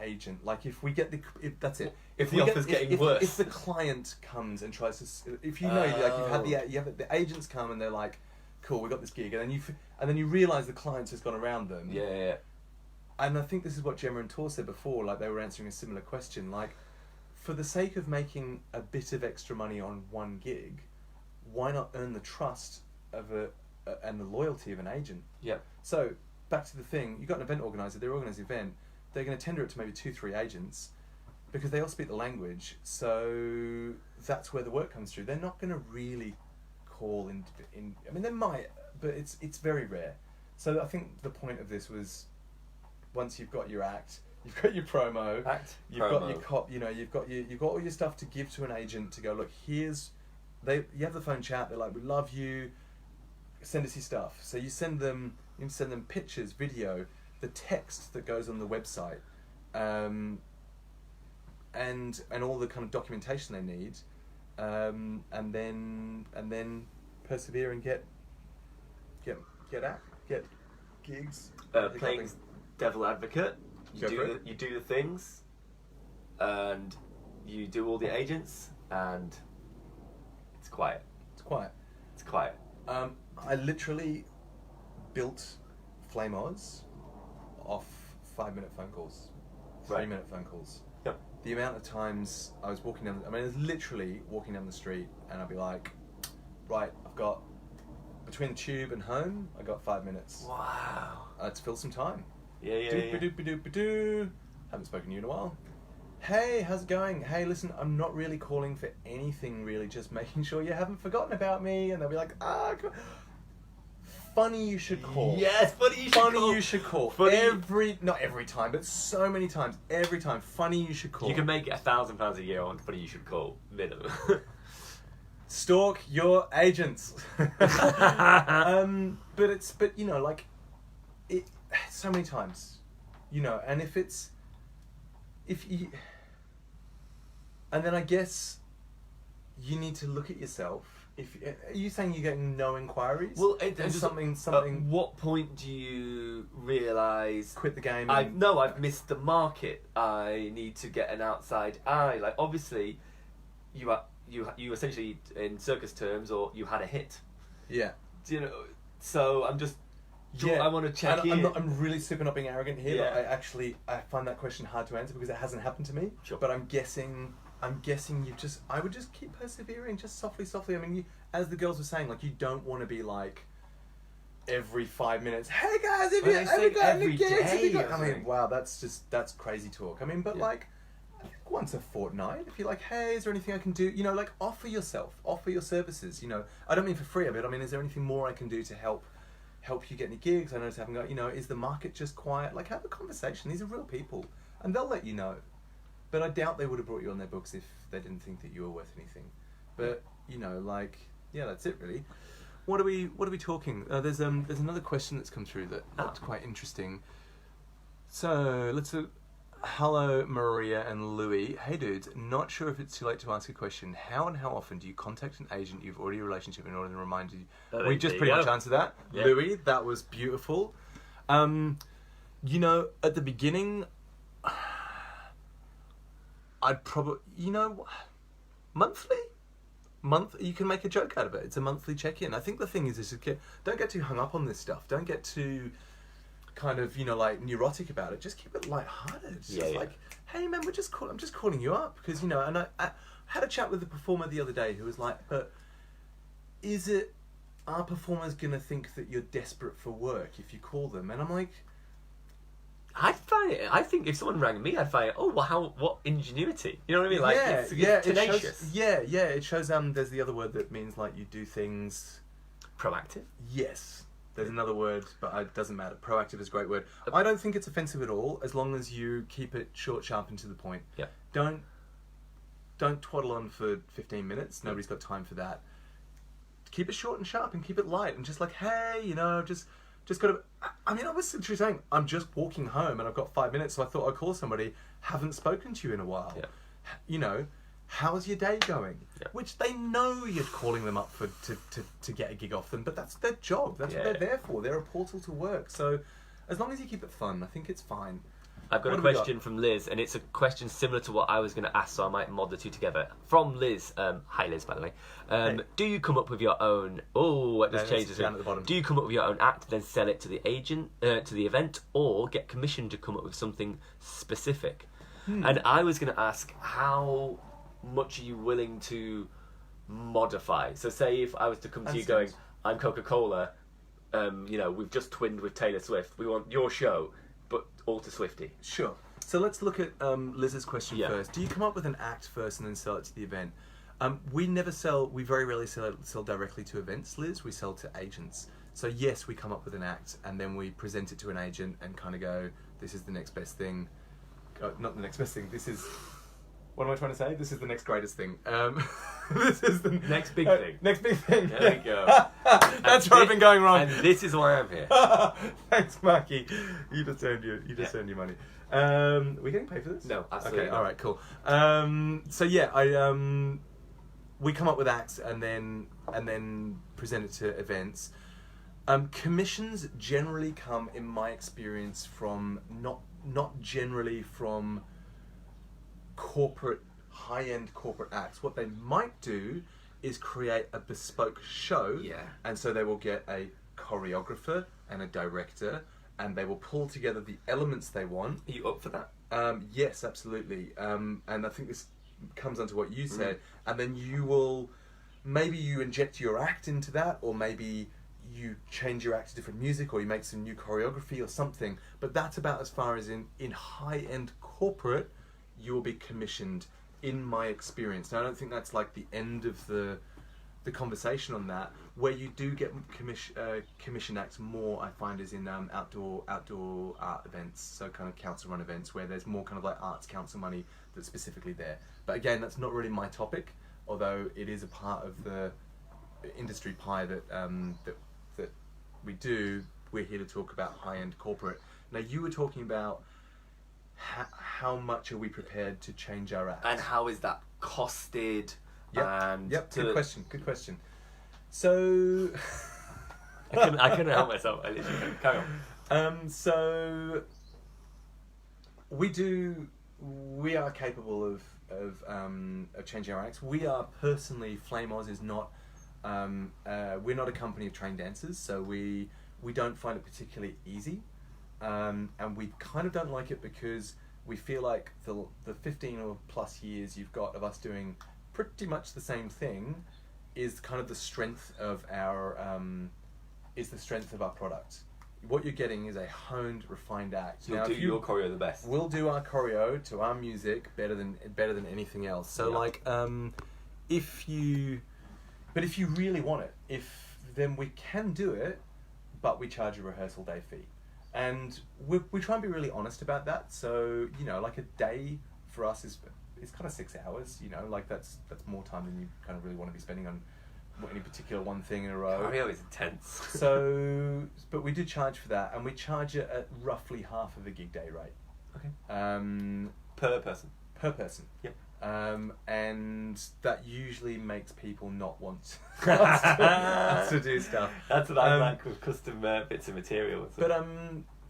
agent. Like if the offer's getting worse. If the client comes and tries to, if you know, you have the agents come and they're like, cool, we got this gig, and then you realise the client has gone around them. Yeah. And I think this is what Gemma and Tor said before, like they were answering a similar question. Like, for the sake of making a bit of extra money on one gig, why not earn the trust of and the loyalty of an agent? Yeah. So, back to the thing, you've got an event organiser, they're organising an event, they're going to tender it to maybe 2-3 agents, because they all speak the language, so that's where the work comes through. They're not going to really call in, I mean, they might, but it's very rare. So I think the point of this was, once you've got your act, you've got your promo, you've got your cop, you've got all your stuff to give to an agent to go, look, you have the phone chat, they're like, we love you, send us your stuff. So you send them pictures, video, the text that goes on the website, and all the kind of documentation they need, and then persevere and get gigs. Playing devil advocate, you do the things, and you do all the agents, and it's quiet. It's quiet. I literally built Flame Oz off 5-minute phone calls, 3-minute phone calls. Yep. The amount of times I was walking down, it was literally walking down the street, and I'd be like, right, I've got, between the tube and home, I got 5 minutes. Wow. To fill some time. Yeah. Haven't spoken to you in a while. Hey, how's it going? Hey, listen, I'm not really calling for anything, really, just making sure you haven't forgotten about me. And they'll be like, funny you should call. Yes, funny you should call. Not every time, but so many times. Every time, funny you should call. You can make £1,000 a year on funny you should call, minimum. Stalk your agents. but you know, like, it so many times, you know, and if you, and then I guess you need to look at yourself. If are you saying you're getting no inquiries? Well, something. At what point do you realise Quit the game. I've missed the market. I need to get an outside eye. Like, obviously, you essentially, in circus terms, or you had a hit. Yeah. Do you know? So I'm just. Yeah. I want to check in. I'm really super not being arrogant here. Yeah. But I find that question hard to answer because it hasn't happened to me. Sure. But I'm guessing I would just keep persevering, just softly. I mean, as the girls were saying, like, you don't want to be like every 5 minutes, hey guys, have you got any gigs? I mean, wow, that's crazy talk. I mean, but like, I think once a fortnight, if you're like, hey, is there anything I can do? You know, like, offer your services. You know, I don't mean for free of it. I mean, is there anything more I can do to help you get any gigs? I notice I haven't got, you know, is the market just quiet? Like, have a conversation. These are real people, and they'll let you know. But I doubt they would have brought you on their books if they didn't think that you were worth anything. But, you know, like, yeah, that's it really. What are we talking? There's another question that's come through that looked quite interesting. So let's hello Maria and Louis. Hey dudes, not sure if it's too late to ask a question. How and how often do you contact an agent you've already a relationship in order to remind you? We just pretty much answered that. Yeah. Louis, that was beautiful. You know, at the beginning, I'd probably, you know, monthly. You can make a joke out of it. It's a monthly check-in. I think the thing is don't get too hung up on this stuff. Don't get too kind of, you know, like, neurotic about it. Just keep it lighthearted. Like, hey man, I'm just calling you up because, you know. And I had a chat with a performer the other day who was like, but are performers gonna think that you're desperate for work if you call them? And I'm like, I think if someone rang me, I'd find, oh, well, what ingenuity? You know what I mean? Like, it's tenacious. It shows, there's the other word that means, like, you do things... Proactive? Yes. There's another word, but it doesn't matter. Proactive is a great word. I don't think it's offensive at all, as long as you keep it short, sharp, and to the point. Yeah. Don't twaddle on for 15 minutes. Nobody's got time for that. Keep it short and sharp, and keep it light, and just like, hey, you know, just got to... I mean, I was literally saying, I'm just walking home and I've got 5 minutes, so I thought I'd call somebody. Haven't spoken to you in a while. Yeah. You know, how's your day going? Yeah. Which they know you're calling them up for to get a gig off them, but that's their job. That's what they're there for. They're a portal to work. So as long as you keep it fun, I think it's fine. I've got a question from Liz, and it's a question similar to what I was going to ask, so I might mod the two together. From Liz, hi Liz, by the way. Hey. Do you come up with your own? Oh, it just changes. Down at the bottom. Do you come up with your own act, then sell it to the agent, to the event, or get commissioned to come up with something specific? And I was going to ask, how much are you willing to modify? So, say if I was to come to you going, I'm Coca-Cola, you know, we've just twinned with Taylor Swift. We want your show, but all to Swiftie. Sure. So let's look at Liz's question first. Do you come up with an act first and then sell it to the event? We very rarely sell directly to events, Liz. We sell to agents. So yes, we come up with an act and then we present it to an agent and kind of go, this is the next best thing. Not the next best thing, this is... What am I trying to say? This is the next greatest thing. This is the... Next big thing. Next big thing. There we go. That's where I've been going wrong. And this is why I'm here. Thanks, Marky. You just earned your money. We're getting paid for this? No, absolutely. Okay, not. all right, cool. So yeah, we come up with acts and then present it to events. Commissions generally come, in my experience, from not generally from high-end corporate acts. What they might do is create a bespoke show, and so they will get a choreographer and a director, and they will pull together the elements they want. Are you up for that? Yes, absolutely. And I think this comes onto what you said, and then maybe you inject your act into that, or maybe you change your act to different music, or you make some new choreography or something. But that's about as far as in high-end corporate you will be commissioned, in my experience. Now, I don't think that's like the end of the conversation on that. Where you do get commission acts more, I find, is in outdoor art events, so kind of council-run events where there's more kind of like arts council money that's specifically there. But again, that's not really my topic, although it is a part of the industry pie that we do, we're here to talk about high-end corporate. Now, you were talking about how much are we prepared to change our act? And how is that costed? Yep, good question. So... I couldn't help myself. I literally couldn't. Carry on. So... We are capable of changing our acts. We are personally, Flame Oz is not, we're not a company of trained dancers, so we don't find it particularly easy, and we kind of don't like it because we feel like the 15 or plus years you've got of us doing pretty much the same thing is kind of the strength of our product. What you're getting is a honed, refined act. You'll do your choreo the best. We'll do our choreo to our music better than anything else. So if you really want it, then we can do it, but we charge a rehearsal day fee, and we try and be really honest about that. So like a day for us is kind of 6 hours. That's more time than you kind of really want to be spending on any particular one thing in a row. Choreo is intense. So, but we do charge for that, and we charge it at roughly half of a gig day rate. Okay. Per person. Per person. Yep. And that usually makes people not want us to do stuff. That's what I like with custom bits of material.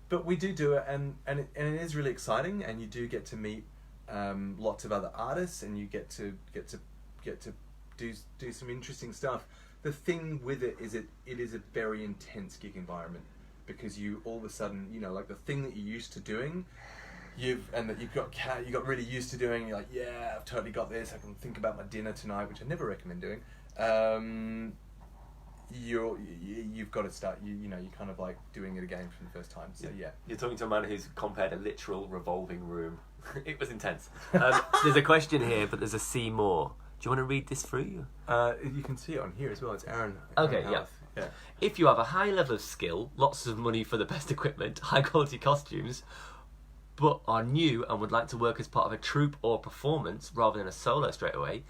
But we do it, and it is really exciting, and you do get to meet lots of other artists, and you get to do some interesting stuff. The thing with it is it is a very intense gig environment, because you all of a sudden, like the thing that you're used to doing, you got really used to doing, you're like, yeah, I've totally got this, I can think about my dinner tonight, which I never recommend doing. You've got to start, you're kind of like doing it again for the first time. So yeah. You're talking to a man who's compared a literal revolving room. It was intense. There's a question here, but there's a see more. Do you want to read this through? You can see it on here as well. It's Aaron. Okay, yeah. If you have a high level of skill, lots of money for the best equipment, high quality costumes, but are new and would like to work as part of a troupe or performance rather than a solo straight away,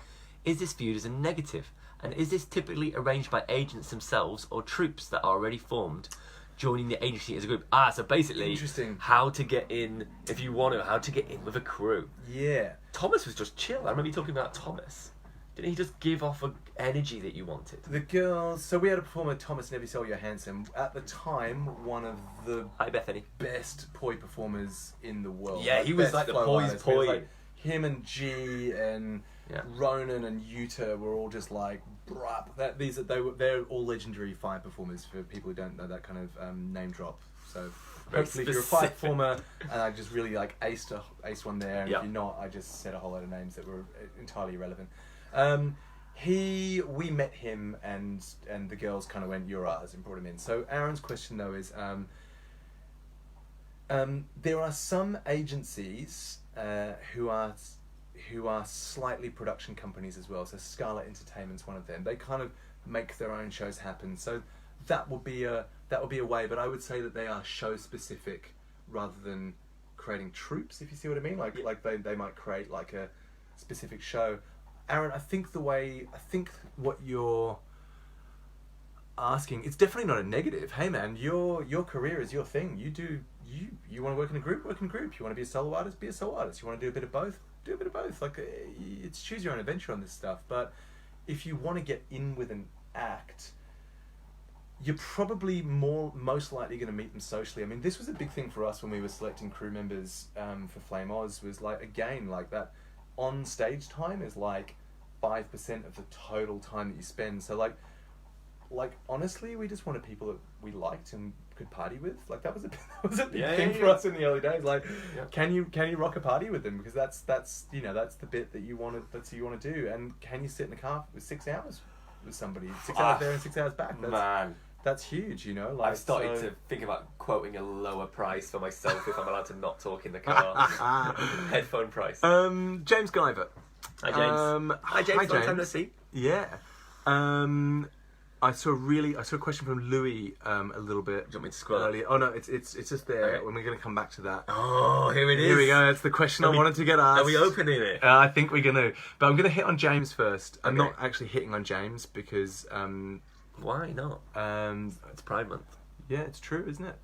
is this viewed as a negative? And is this typically arranged by agents themselves or troupes that are already formed, joining the agency as a group? So basically, interesting. How to get in, if you want to, how to get in with a crew. Yeah. Thomas was just chill. I remember you talking about Thomas. Didn't he just give off an energy that you wanted? The girls... So we had a performer, Thomas Nevisoul Johansson, at the time, one of the Hi, Bethany. best poi performers in the world. Yeah, he was like the poi's poi. Like him and G and Ronan and Yuta were all just like, bruh. They're all legendary fire performers for people who don't know that kind of name drop. So hopefully if you're a fire performer, and I just really like aced one there, and if you're not, I just said a whole lot of names that were entirely irrelevant. We met him, and the girls kind of went, "You're ours," and brought him in. So Aaron's question though is, there are some agencies who are slightly production companies as well. So Scarlet Entertainment's one of them. They kind of make their own shows happen. So that would be a way. But I would say that they are show specific rather than creating troupes. If you see what I mean, like they might create like a specific show. Aaron, I think what you're asking, it's definitely not a negative. Hey man, your career is your thing. You want to work in a group, work in a group. You want to be a solo artist, be a solo artist. You want to do a bit of both, do a bit of both. Like it's choose your own adventure on this stuff. But if you want to get in with an act, you're probably most likely going to meet them socially. I mean, this was a big thing for us when we were selecting crew members for Flame Oz, was like, again, like that on stage time is like 5% of the total time that you spend. So like honestly, we just wanted people that we liked and could party with. Like that was a big thing for us in the early days. Like, can you rock a party with them? Because that's the bit that you want to do. And can you sit in the car for 6 hours with somebody? 6 hours there and 6 hours back. That's huge, Like, I've started to think about quoting a lower price for myself if I'm allowed to not talk in the car. Headphone price. James Guyver. Hi James. Hi James. Long time no see. Yeah. I saw a question from Louis a little bit. Do you want me to scroll earlier? Oh no, it's just there. Okay. When we're going to come back to that. Oh, here it is. Here we go. That's the question I wanted to get asked. Are we opening it? I think we're going to. But I'm going to hit on James first. I'm not actually hitting on James because. Why not? It's Pride Month. Yeah, it's true, isn't it?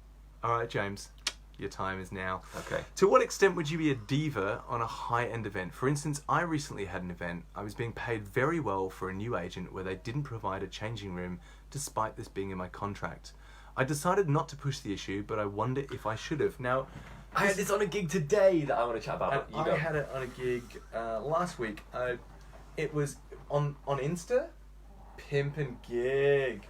All right, James, your time is now. Okay. To what extent would you be a diva on a high-end event? For instance, I recently had an event. I was being paid very well for a new agent where they didn't provide a changing room, despite this being in my contract. I decided not to push the issue, but I wonder if I should have. Now, I had this on a gig today that I want to chat about. But I had it on a gig last week. It was on Insta, pimpin' gig.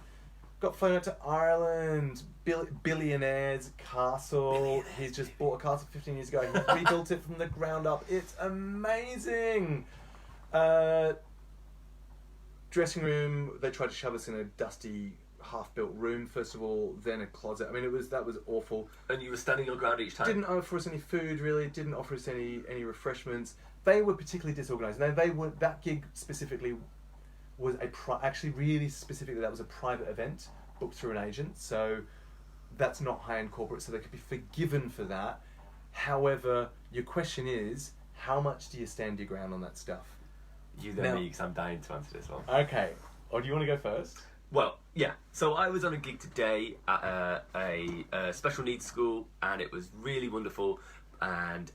Got flown out to Ireland, billionaire's castle. He's just bought a castle 15 years ago. He rebuilt it from the ground up. It's amazing. Dressing room, they tried to shove us in a dusty, half-built room, first of all, then a closet. I mean, that was awful. And you were standing your ground each time? Didn't offer us any food, really. Didn't offer us any refreshments. They were particularly disorganised. That gig specifically was actually really specifically that was a private event booked through an agent, so that's not high-end corporate, so they could be forgiven for that. However, your question is, how much do you stand your ground on that stuff? You then me, because I'm dying to answer this one. Okay. Or do you want to go first? Well, yeah. So I was on a gig today at a special needs school, and it was really wonderful. And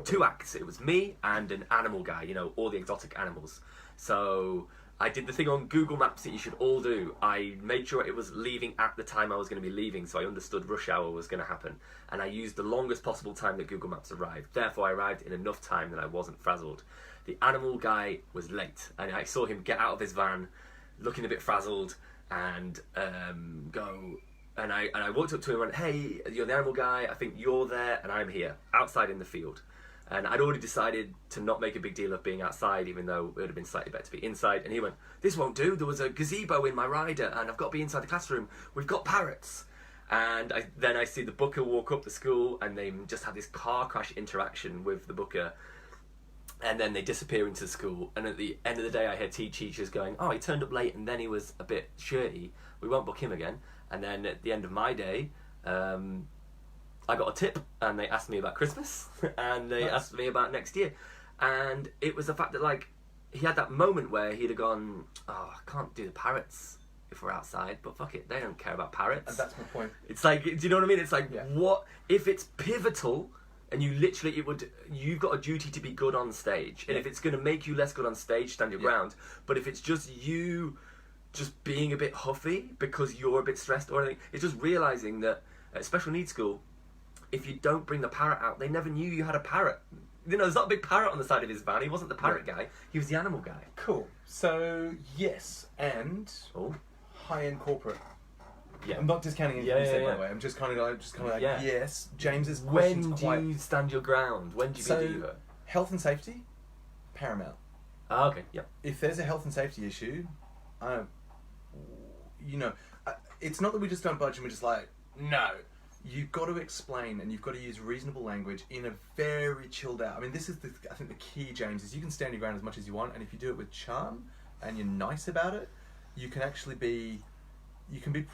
2 acts. It was me and an animal guy. You know, all the exotic animals. So I did the thing on Google Maps that you should all do. I made sure it was leaving at the time I was going to be leaving, so I understood rush hour was going to happen. And I used the longest possible time that Google Maps arrived. Therefore, I arrived in enough time that I wasn't frazzled. The animal guy was late, and I saw him get out of his van, looking a bit frazzled, and go. And I walked up to him and went, "Hey, you're the animal guy. I think you're there, and I'm here, outside in the field." And I'd already decided to not make a big deal of being outside, even though it would have been slightly better to be inside. And he went, "This won't do. There was a gazebo in my rider, and I've got to be inside the classroom. We've got parrots." And then I see the booker walk up the school, and they just have this car crash interaction with the booker. And then they disappear into the school. And at the end of the day, I hear teachers going, "Oh, he turned up late, and then he was a bit shirty. We won't book him again." And then at the end of my day, I got a tip, and they asked me about Christmas, and they asked me about next year. And it was the fact that, like, he had that moment where he'd have gone, "Oh, I can't do the parrots if we're outside, but fuck it, they don't care about parrots." And that's my point. It's like, do you know what I mean? It's like, Yeah. What if it's pivotal, and you've got a duty to be good on stage, and if it's going to make you less good on stage, stand your ground. But if it's just you just being a bit huffy because you're a bit stressed or anything, it's just realising that at special needs school, if you don't bring the parrot out, they never knew you had a parrot. You know, there's not a big parrot on the side of his van. He wasn't the parrot guy. He was the animal guy. Cool. So, yes, and high-end corporate. Yeah. I'm not discounting anything you said, by the way. I'm just kind of like, yes, James's question's When do you stand your ground? When do you be a diva? Health and safety, paramount. Ah, okay, yeah. If there's a health and safety issue, it's not that we just don't budge and we're just like, no. You've got to explain, and you've got to use reasonable language in a very chilled out. I mean, this is I think the key, James, is you can stand your ground as much as you want, and if you do it with charm and you're nice about it, you can actually be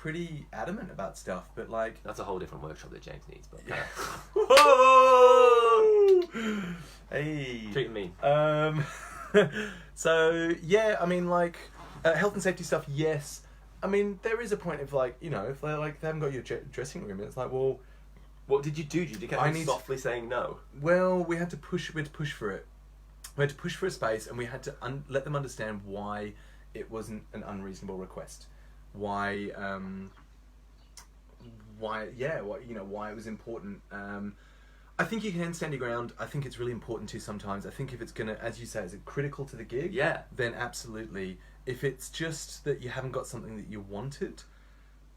pretty adamant about stuff. But like, that's a whole different workshop that James needs. But whoa! Hey, treat me. So yeah, I mean, like health and safety stuff, yes. I mean, there is a point of like, you know, if they haven't got your dressing room, it's like, well, what did you do? Did you get softly saying no? Well, we had to push for it. We had to push for a space, and we had to let them understand why it wasn't an unreasonable request. Why it was important. I think you can stand your ground. I think it's really important to sometimes. I think if it's gonna, as you say, is it critical to the gig? Yeah. Then absolutely. If it's just that you haven't got something that you wanted,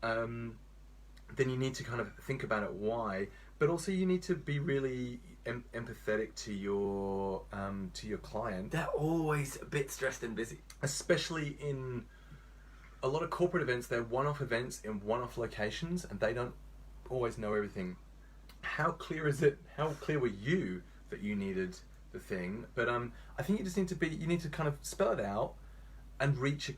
then you need to kind of think about it why. But also you need to be really empathetic to your client. They're always a bit stressed and busy, especially in a lot of corporate events. They're one-off events in one-off locations, and they don't always know everything. How clear is it? How clear were you that you needed the thing? But I think you just need to kind of spell it out and reach a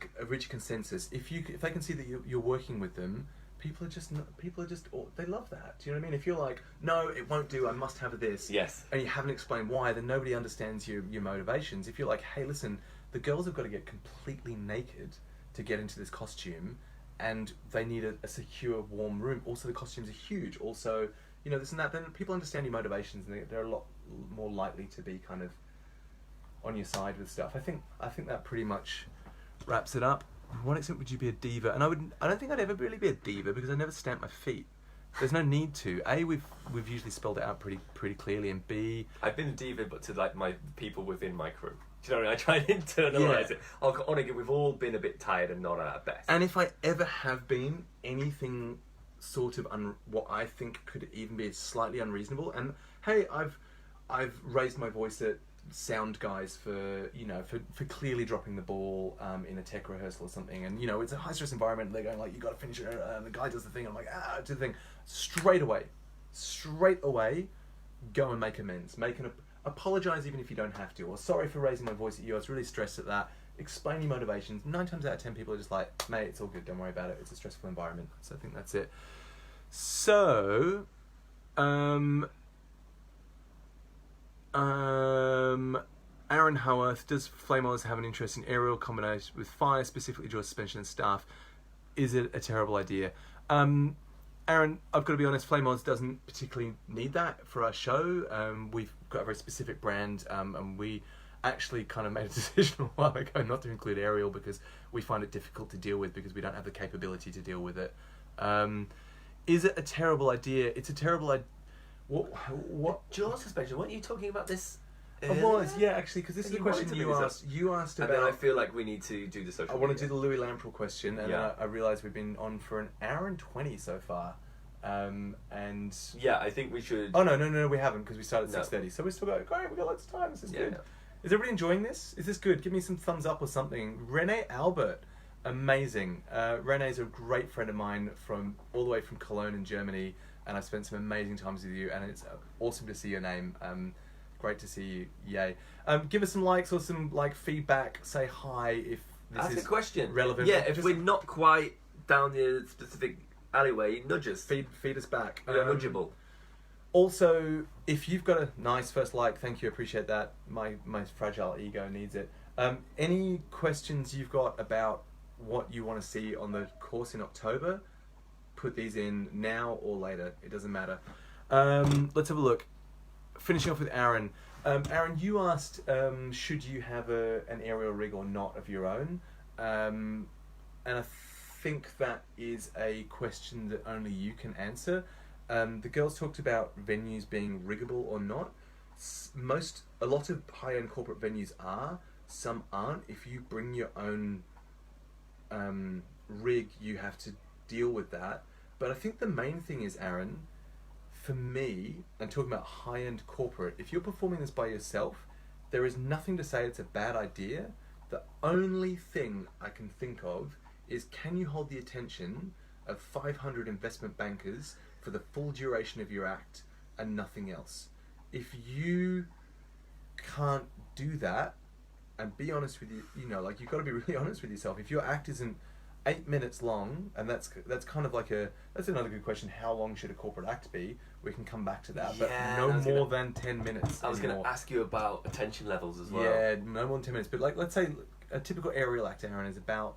consensus. If they can see that you're working with them, people are just they love that. Do you know what I mean? If you're like, no, it won't do, I must have this. Yes. And you haven't explained why, then nobody understands your motivations. If you're like, hey, listen, the girls have got to get completely naked to get into this costume, and they need a secure, warm room. Also, the costumes are huge. Also, you know, this and that. Then people understand your motivations, and they're a lot more likely to be kind of on your side with stuff. I think that pretty much wraps it up. To what extent would you be a diva? And I don't think I'd ever really be a diva because I never stamp my feet. There's no need to. A, we've usually spelled it out pretty clearly, and B, I've been a diva, but to like my people within my crew. Do you know what I mean? I try and internalise it. Honestly, we've all been a bit tired and not at our best. And if I ever have been anything sort of what I think could even be slightly unreasonable, and hey, I've raised my voice at sound guys for clearly dropping the ball in a tech rehearsal or something, and you know it's a high stress environment. They're going like, you got to finish it, and the guy does the thing. And I'm like, do the thing. Straight away, go and make amends. Apologise even if you don't have to. Or sorry for raising my voice at you. I was really stressed at that. Explain your motivations. 9 times out of 10 people are just like, mate, it's all good. Don't worry about it. It's a stressful environment. So I think that's it. So, Aaron Howarth, does Flame Oz have an interest in aerial combination with fire, specifically dual suspension and staff? Is it a terrible idea? Aaron, I've got to be honest, Flame Oz doesn't particularly need that for our show. We've got a very specific brand, and we actually kind of made a decision a while ago not to include aerial because we find it difficult to deal with because we don't have the capability to deal with it. Is it a terrible idea? It's a terrible idea. What? Dual suspension, weren't you talking about this? I was, yeah, actually, because this is a question you asked. You asked about. And then I feel like we need to do the social. I want to do the Louis Lamprell question, and I realised we've been on for an hour and 20 so far, and yeah, I think we should. Oh no, we haven't because we started at 6:30, so we still got great. We got lots of time. This is good. Yeah. Is everybody enjoying this? Is this good? Give me some thumbs up or something. Renee Albert, amazing. Renee's a great friend of mine from all the way from Cologne in Germany, and I've spent some amazing times with you, and it's awesome to see your name. Great to see you. Yay. Give us some likes or some feedback. Say hi if this Ask is a question. Relevant. Yeah, if we're not quite down the specific alleyway, nudge us. Feed us back. We're nudgeable. Also, if you've got a nice first like, thank you, appreciate that. My fragile ego needs it. Any questions you've got about what you want to see on the course in October, put these in now or later. It doesn't matter. Let's have a look. Finishing off with Aaron. Aaron, you asked, should you have an aerial rig or not of your own? And I think that is a question that only you can answer. The girls talked about venues being riggable or not. A lot of high-end corporate venues are. Some aren't. If you bring your own rig, you have to deal with that. But I think the main thing is, Aaron, for me, I'm talking about high-end corporate, if you're performing this by yourself, there is nothing to say it's a bad idea. The only thing I can think of is, can you hold the attention of 500 investment bankers for the full duration of your act and nothing else? If you can't do that, and be honest with you, you've got to be really honest with yourself. If your act isn't 8 minutes long, and that's kind of that's another good question. How long should a corporate act be? We can come back to that, but no more than 10 minutes. I was going to ask you about attention levels as well. Yeah, no more than 10 minutes. But let's say a typical aerial act, Aaron, is about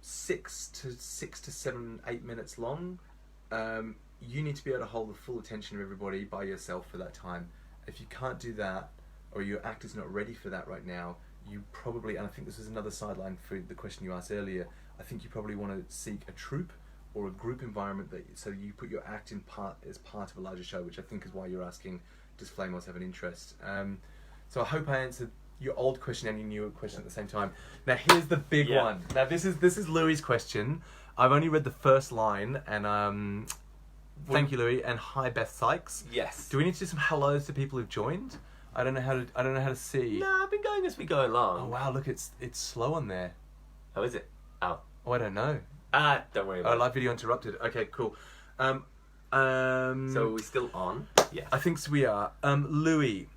6 to 7, 8 minutes long. You need to be able to hold the full attention of everybody by yourself for that time. If you can't do that, or your act is not ready for that right now, you probably, and I think this is another sideline for the question you asked earlier, I think you probably want to seek a troupe or a group environment so you put your act as part of a larger show, which I think is why you're asking, does Flame Oz have an interest? So I hope I answered your old question and your new question at the same time. Now here's the big one. Now this is Louis' question. I've only read the first line, and thank you, Louis, and hi, Beth Sykes. Yes. Do we need to do some hellos to people who've joined? I don't know how to see. No, I've been going as we go along. Oh wow, look, it's slow on there. Oh, is it? Oh, I don't know. Don't worry about it. Live video interrupted. Okay, cool. So are we still on? Yeah. I think so we are. Louis.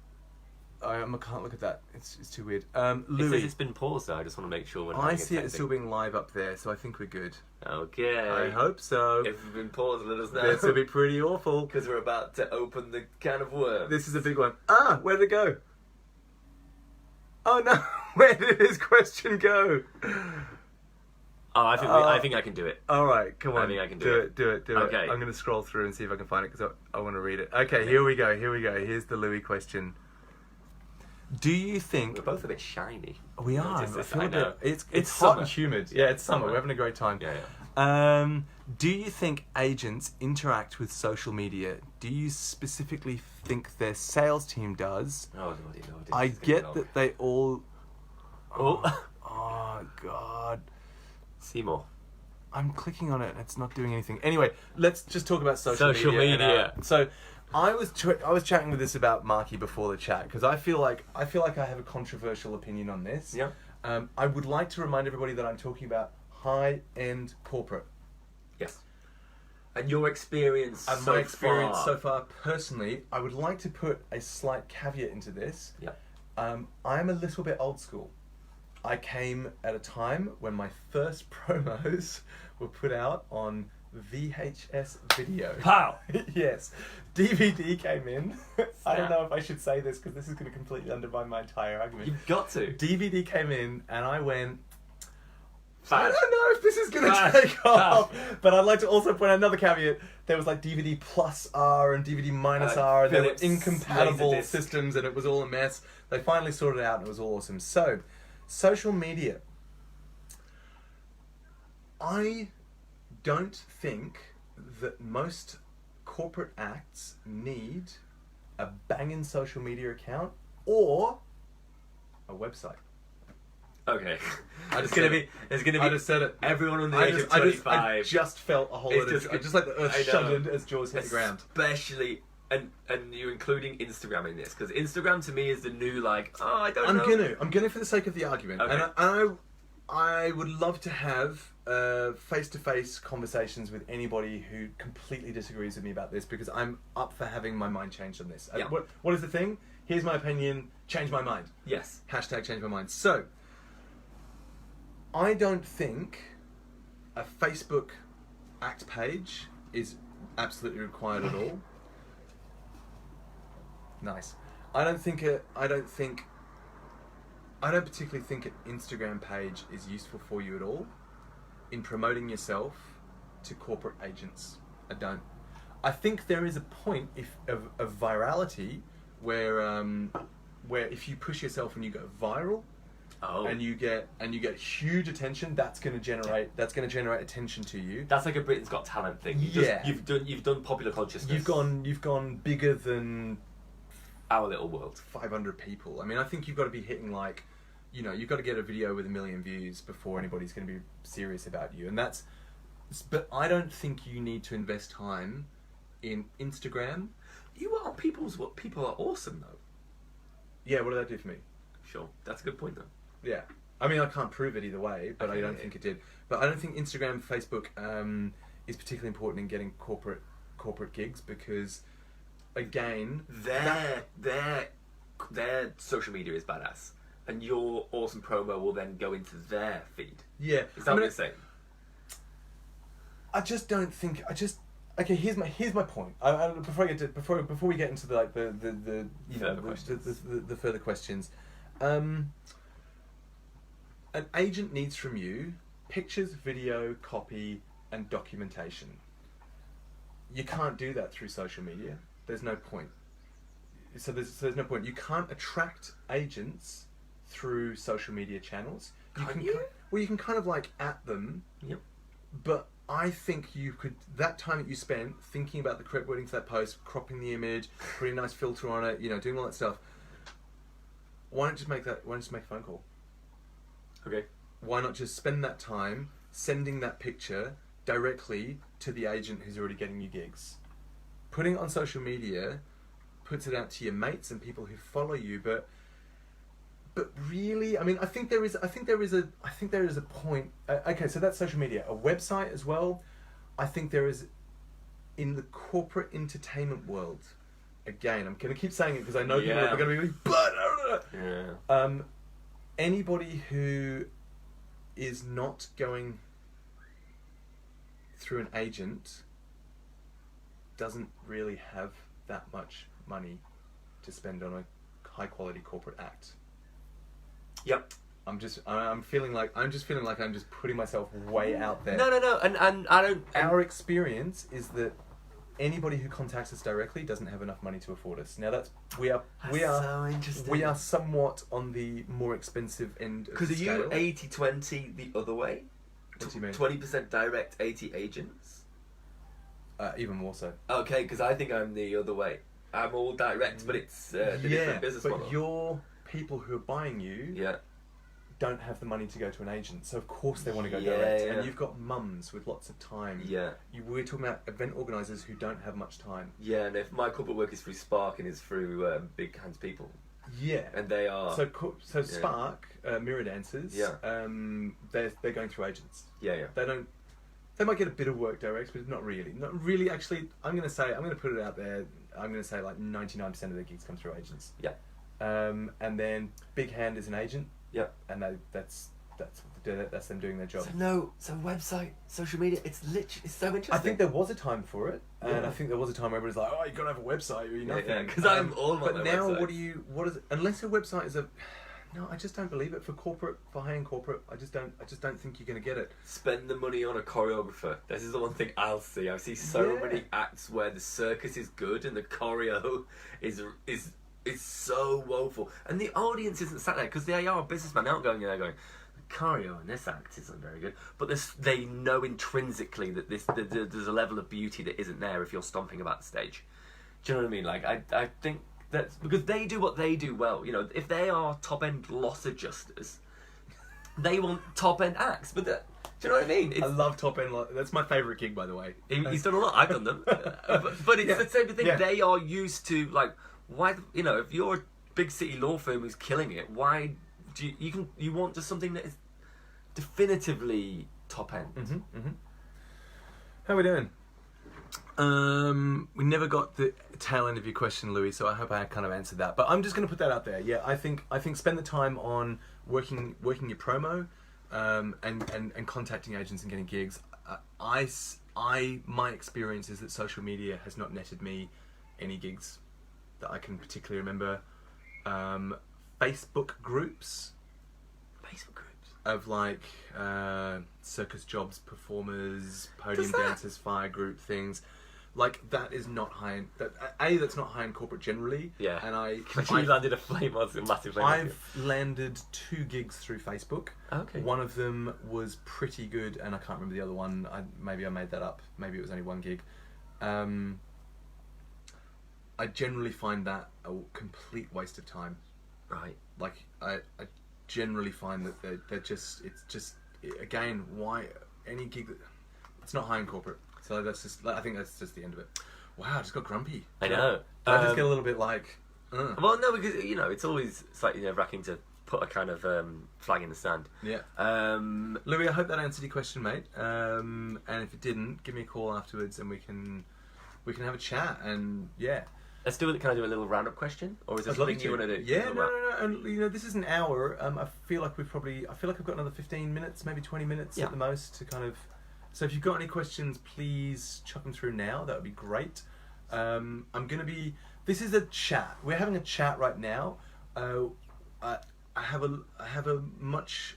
I can't look at that. It's too weird. Louis. It says it's been paused though. I just want to make sure we're not. I see it still being live up there, so I think we're good. Okay. I hope so. If we've been paused, let us know. This will be pretty awful. Because we're about to open the can of worms. This is a big one. Where did it go? Oh no, where did his question go? Oh, I think I can do it. All right, come on. I think I can do it. Do it. Okay. I'm going to scroll through and see if I can find it because I want to read it. Okay, here we go. Here's the Louis question. Do you think... We're both a bit shiny. We are. Notice this, I feel I know. It's hot summer. and humid. Yeah, it's summer. We're having a great time. Yeah. Do you think agents interact with social media? Do you specifically think their sales team does? Oh, Lordy, I get that they all... Oh. Oh, God. Seymour. I'm clicking on it and it's not doing anything. Anyway, let's just talk about social media. So I was chatting with this about Marky before the chat because I feel like I have a controversial opinion on this. Yeah. I would like to remind everybody that I'm talking about high-end corporate. Yes. And your experience My experience so far, personally, I would like to put a slight caveat into this. Yeah. I'm a little bit old school. I came at a time when my first promos were put out on VHS video. Pow! Yes. DVD came in. I don't know if I should say this because this is going to completely undermine my entire argument. You've got to. DVD came in and I went... Fad. I don't know if this is going to take off. But I'd like to also point out another caveat. There was like DVD plus R and DVD minus R, and they were Philips incompatible Laserdisc. systems, and it was all a mess. They finally sorted it out, and it was all awesome. So, social media. I don't think that most corporate acts need a banging social media account or a website. Okay. I It's gonna be. I just said it. Everyone on the I age just, of I just, 25. I just felt a whole It's lot of... just- Just like the earth I know. shuddered as jaws hit the ground. Especially, and you're including Instagram in this because Instagram to me is the new like. Oh, I don't know. I'm gonna for the sake of the argument, Okay. and I would love to have face-to-face conversations with anybody who completely disagrees with me about this because I'm up for having my mind changed on this. Yeah. What is the thing? Here's my opinion. Change my mind. Yes. Hashtag change my mind. So, I don't think a Facebook act page is absolutely required at all. Nice. I don't particularly think an Instagram page is useful for you at all in promoting yourself to corporate agents. I don't. I think there is a point of virality where if you push yourself and you go viral, and you get huge attention, that's going to generate attention to you. That's like a Britain's Got Talent thing. You've done popular consciousness. You've gone bigger than our little world. 500 people. I mean, I think you've got to be hitting like, you've got to get a video with 1 million views before anybody's going to be serious about you. And but I don't think you need to invest time in Instagram. People are awesome though. Yeah, what did that do for me? Sure, that's a good point though. Yeah. I mean, I can't prove it either way, but Okay, I don't think it did. But I don't think Instagram, Facebook is particularly important in getting corporate gigs because, again... Their social media is badass. And your awesome promo will then go into their feed. Yeah. Is that what you're saying? I just don't think... Okay, here's my point. Before we get into the further questions, an agent needs from you pictures, video, copy, and documentation. You can't do that through social media. There's no point. So there's no point. You can't attract agents through social media channels. You can kind of like at them. Yep. But I think you could, that time that you spent thinking about the correct wording for that post, cropping the image, putting a nice filter on it, doing all that stuff. Why not just make a phone call? Okay. Why not just spend that time sending that picture directly to the agent who's already getting you gigs? Putting it on social media puts it out to your mates and people who follow you, but really, I mean, I think there is a point. Okay, so that's social media. A website as well. I think there is, in the corporate entertainment world. Again, I'm going to keep saying it because I know people are going to be really, but anybody who is not going through an agent doesn't really have that much money to spend on a high quality corporate act. Yep. I'm feeling like I'm just putting myself way out there. No, and I don't. Our experience is that anybody who contacts us directly doesn't have enough money to afford us. Now we are so interesting. We are somewhat on the more expensive end of the scale. Because are you 80-20 the other way? What do you mean? 20% direct, 80 agents. Even more so. Okay, because I think I'm the other way. I'm all direct, but it's the different business model. But your people who are buying you don't have the money to go to an agent, so of course they want to go direct. And you've got mums with lots of time. Yeah. We're talking about event organisers who don't have much time. Yeah, and if my corporate work is through Spark and is through Big Hands People. Yeah. And they are... So Spark, Mirror Dancers, they're going through agents. Yeah. They might get a bit of work direct, but not really. Not really, actually. I'm going to put it out there. I'm going to say like 99% of their gigs come through agents. Yeah. And then Big Hand is an agent. Yeah. And that's them doing their job. So website, social media, it's so interesting. I think there was a time for it, and I think there was a time where everybody's like, "Oh, you got to have a website, or you're nothing." Yeah, because I'm all about But now, websites. Unless a website is no, I just don't believe it for high-end corporate. I just don't think you're going to get it. Spend the money on a choreographer. This is the one thing I'll see. I see so many acts where the circus is good and the choreo is so woeful, and the audience isn't sat there because they are a businessman. They're not going in there going, the choreo in this act isn't very good, but they know intrinsically that there's a level of beauty that isn't there if you're stomping about the stage. Do you know what I mean? Like I think that's because they do what they do well. You know, if they are top end loss adjusters, they want top end acts. But do you know what I mean? I love top end. That's my favourite gig, by the way. He's done a lot. I've done them, but it's the same thing. Yeah. They are used to like why if you're a big city law firm who's killing it, why do you want just something that is definitively top end? Mm-hmm, mm-hmm. How are we doing? We never got the tail end of your question, Louis, so I hope I kind of answered that. But I'm just going to put that out there. Yeah, I think spend the time on working your promo, and contacting agents and getting gigs. My experience is that social media has not netted me any gigs that I can particularly remember. Facebook groups of like circus jobs, performers, podium dancers, fire group things. Like that is not high-end. That's not high-end corporate generally. Yeah. And I landed a massive flame. I've landed 2 gigs through Facebook. Okay. One of them was pretty good, and I can't remember the other one. Maybe I made that up. Maybe it was only 1 gig. I generally find that a complete waste of time. Right. Like I generally find that again, why any gig that it's not high-end corporate. So I think that's just the end of it. Wow, I just got grumpy. I know. I just get a little bit like... Well, no, because, it's always slightly nerve-wracking to put a kind of flag in the sand. Yeah. Louis, I hope that answered your question, mate. And if it didn't, give me a call afterwards and we can have a chat and, yeah. Let's do it. Can I do a little roundup question? Or is there something you want to do? Yeah, no. And, this is an hour. I feel like I've got another 15 minutes, maybe 20 minutes at the most to kind of... So if you've got any questions, please chuck them through now. That would be great. This is a chat. We're having a chat right now. I have a much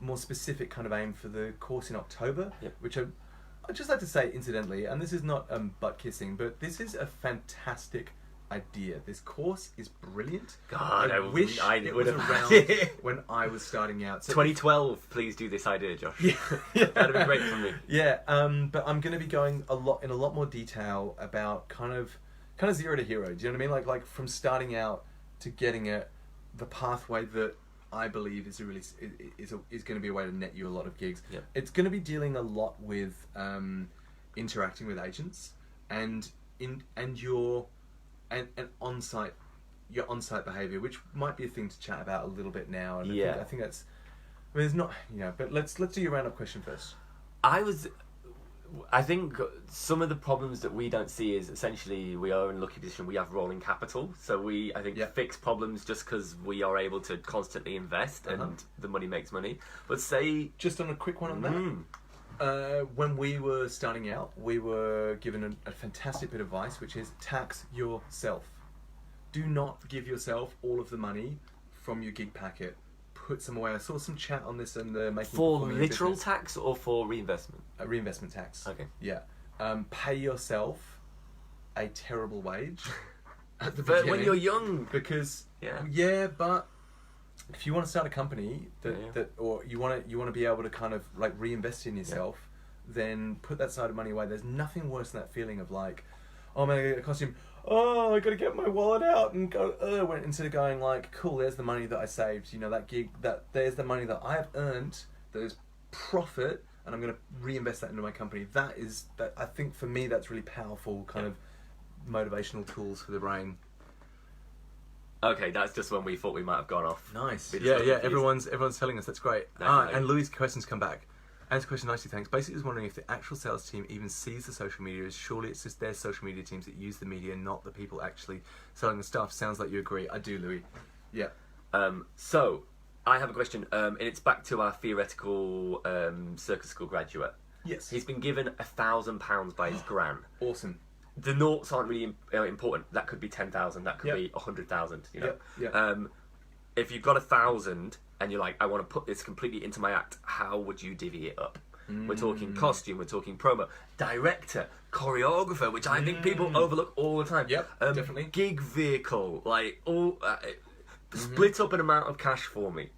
more specific kind of aim for the course in October, which I'd just like to say incidentally, and this is not butt kissing, but this is a fantastic idea. This course is brilliant. God, I wish it was around when I was starting out. So 2012, please do this idea, Josh. Yeah. That'd be great for me. Yeah, but I'm going to be going in a lot more detail about kind of zero to hero. Do you know what I mean? Like from starting out to getting it, the pathway that I believe is going to be a way to net you a lot of gigs. Yeah. It's going to be dealing a lot with interacting with agents and your on-site behaviour, which might be a thing to chat about a little bit now. And I think that's. I mean, there's not, but let's do your roundup question first. I think some of the problems that we don't see is essentially we are in a lucky position. We have rolling capital, so we fix problems just because we are able to constantly invest and the money makes money. But say just on a quick one on that. When we were starting out, we were given a fantastic bit of advice, which is tax yourself. Do not give yourself all of the money from your gig packet. put some away. I saw some chat on this and the making For performing literal business. tax or for reinvestment? Reinvestment tax. Okay. Yeah. Pay yourself a terrible wage at the But beginning. when you're young. Because Yeah. but if you want to start a company or you want to be able to kind of like reinvest in yourself, then put that side of money away. There's nothing worse than that feeling of like, oh man, I get a costume. Oh, I got to get my wallet out and go. Instead of going like, cool, there's the money that I saved. You know, that gig. There's the money that I have earned. There's profit, and I'm going to reinvest that into my company. That. I think for me, that's really powerful kind of motivational tools for the brain. Okay, that's just when we thought we might have gone off. Nice. We just Yeah. got confused. Everyone's telling us that's great. Okay. And Louis' questions come back. Answer question nicely, thanks. Basically, was wondering if the actual sales team even sees the social media. Surely it's just their social media teams that use the media, not the people actually selling the stuff. Sounds like you agree. I do, Louis. Yeah. So, I have a question, and it's back to our theoretical circus school graduate. Yes. He's been given £1,000 by his gran. Awesome. The noughts aren't really important. That could be 10,000. That could be 100,000. You know. Yep. If you've got 1,000 and you're like, I want to put this completely into my act, how would you divvy it up? We're talking costume, we're talking promo, director, choreographer, which I think people overlook all the time. Yep, definitely. Gig vehicle, like all split up an amount of cash for me.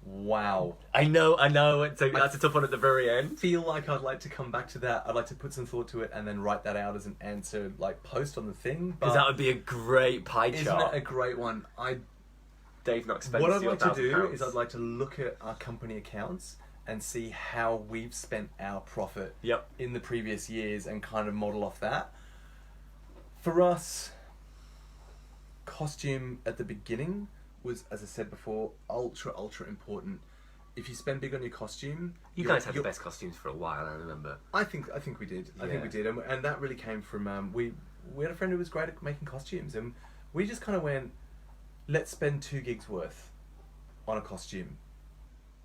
Wow. I know. That's a tough one at the very end. Feel like I'd like to come back to that. I'd like to put some thought to it and then write that out as an answer, like post on the thing. Because that would be a great pie chart. Isn't it a great one? Dave Knox spends What I'd like to do £1,000. is I'd like to look at our company accounts and see how we've spent our profit in the previous years and kind of model off that. For us, costume at the beginning was, as I said before, ultra important. If you spend big on your costume, You guys had the best costumes for a while, I remember. I think we did. I think we did, and that really came from we had a friend who was great at making costumes, and we just kind of went, let's spend 2 gigs worth on a costume.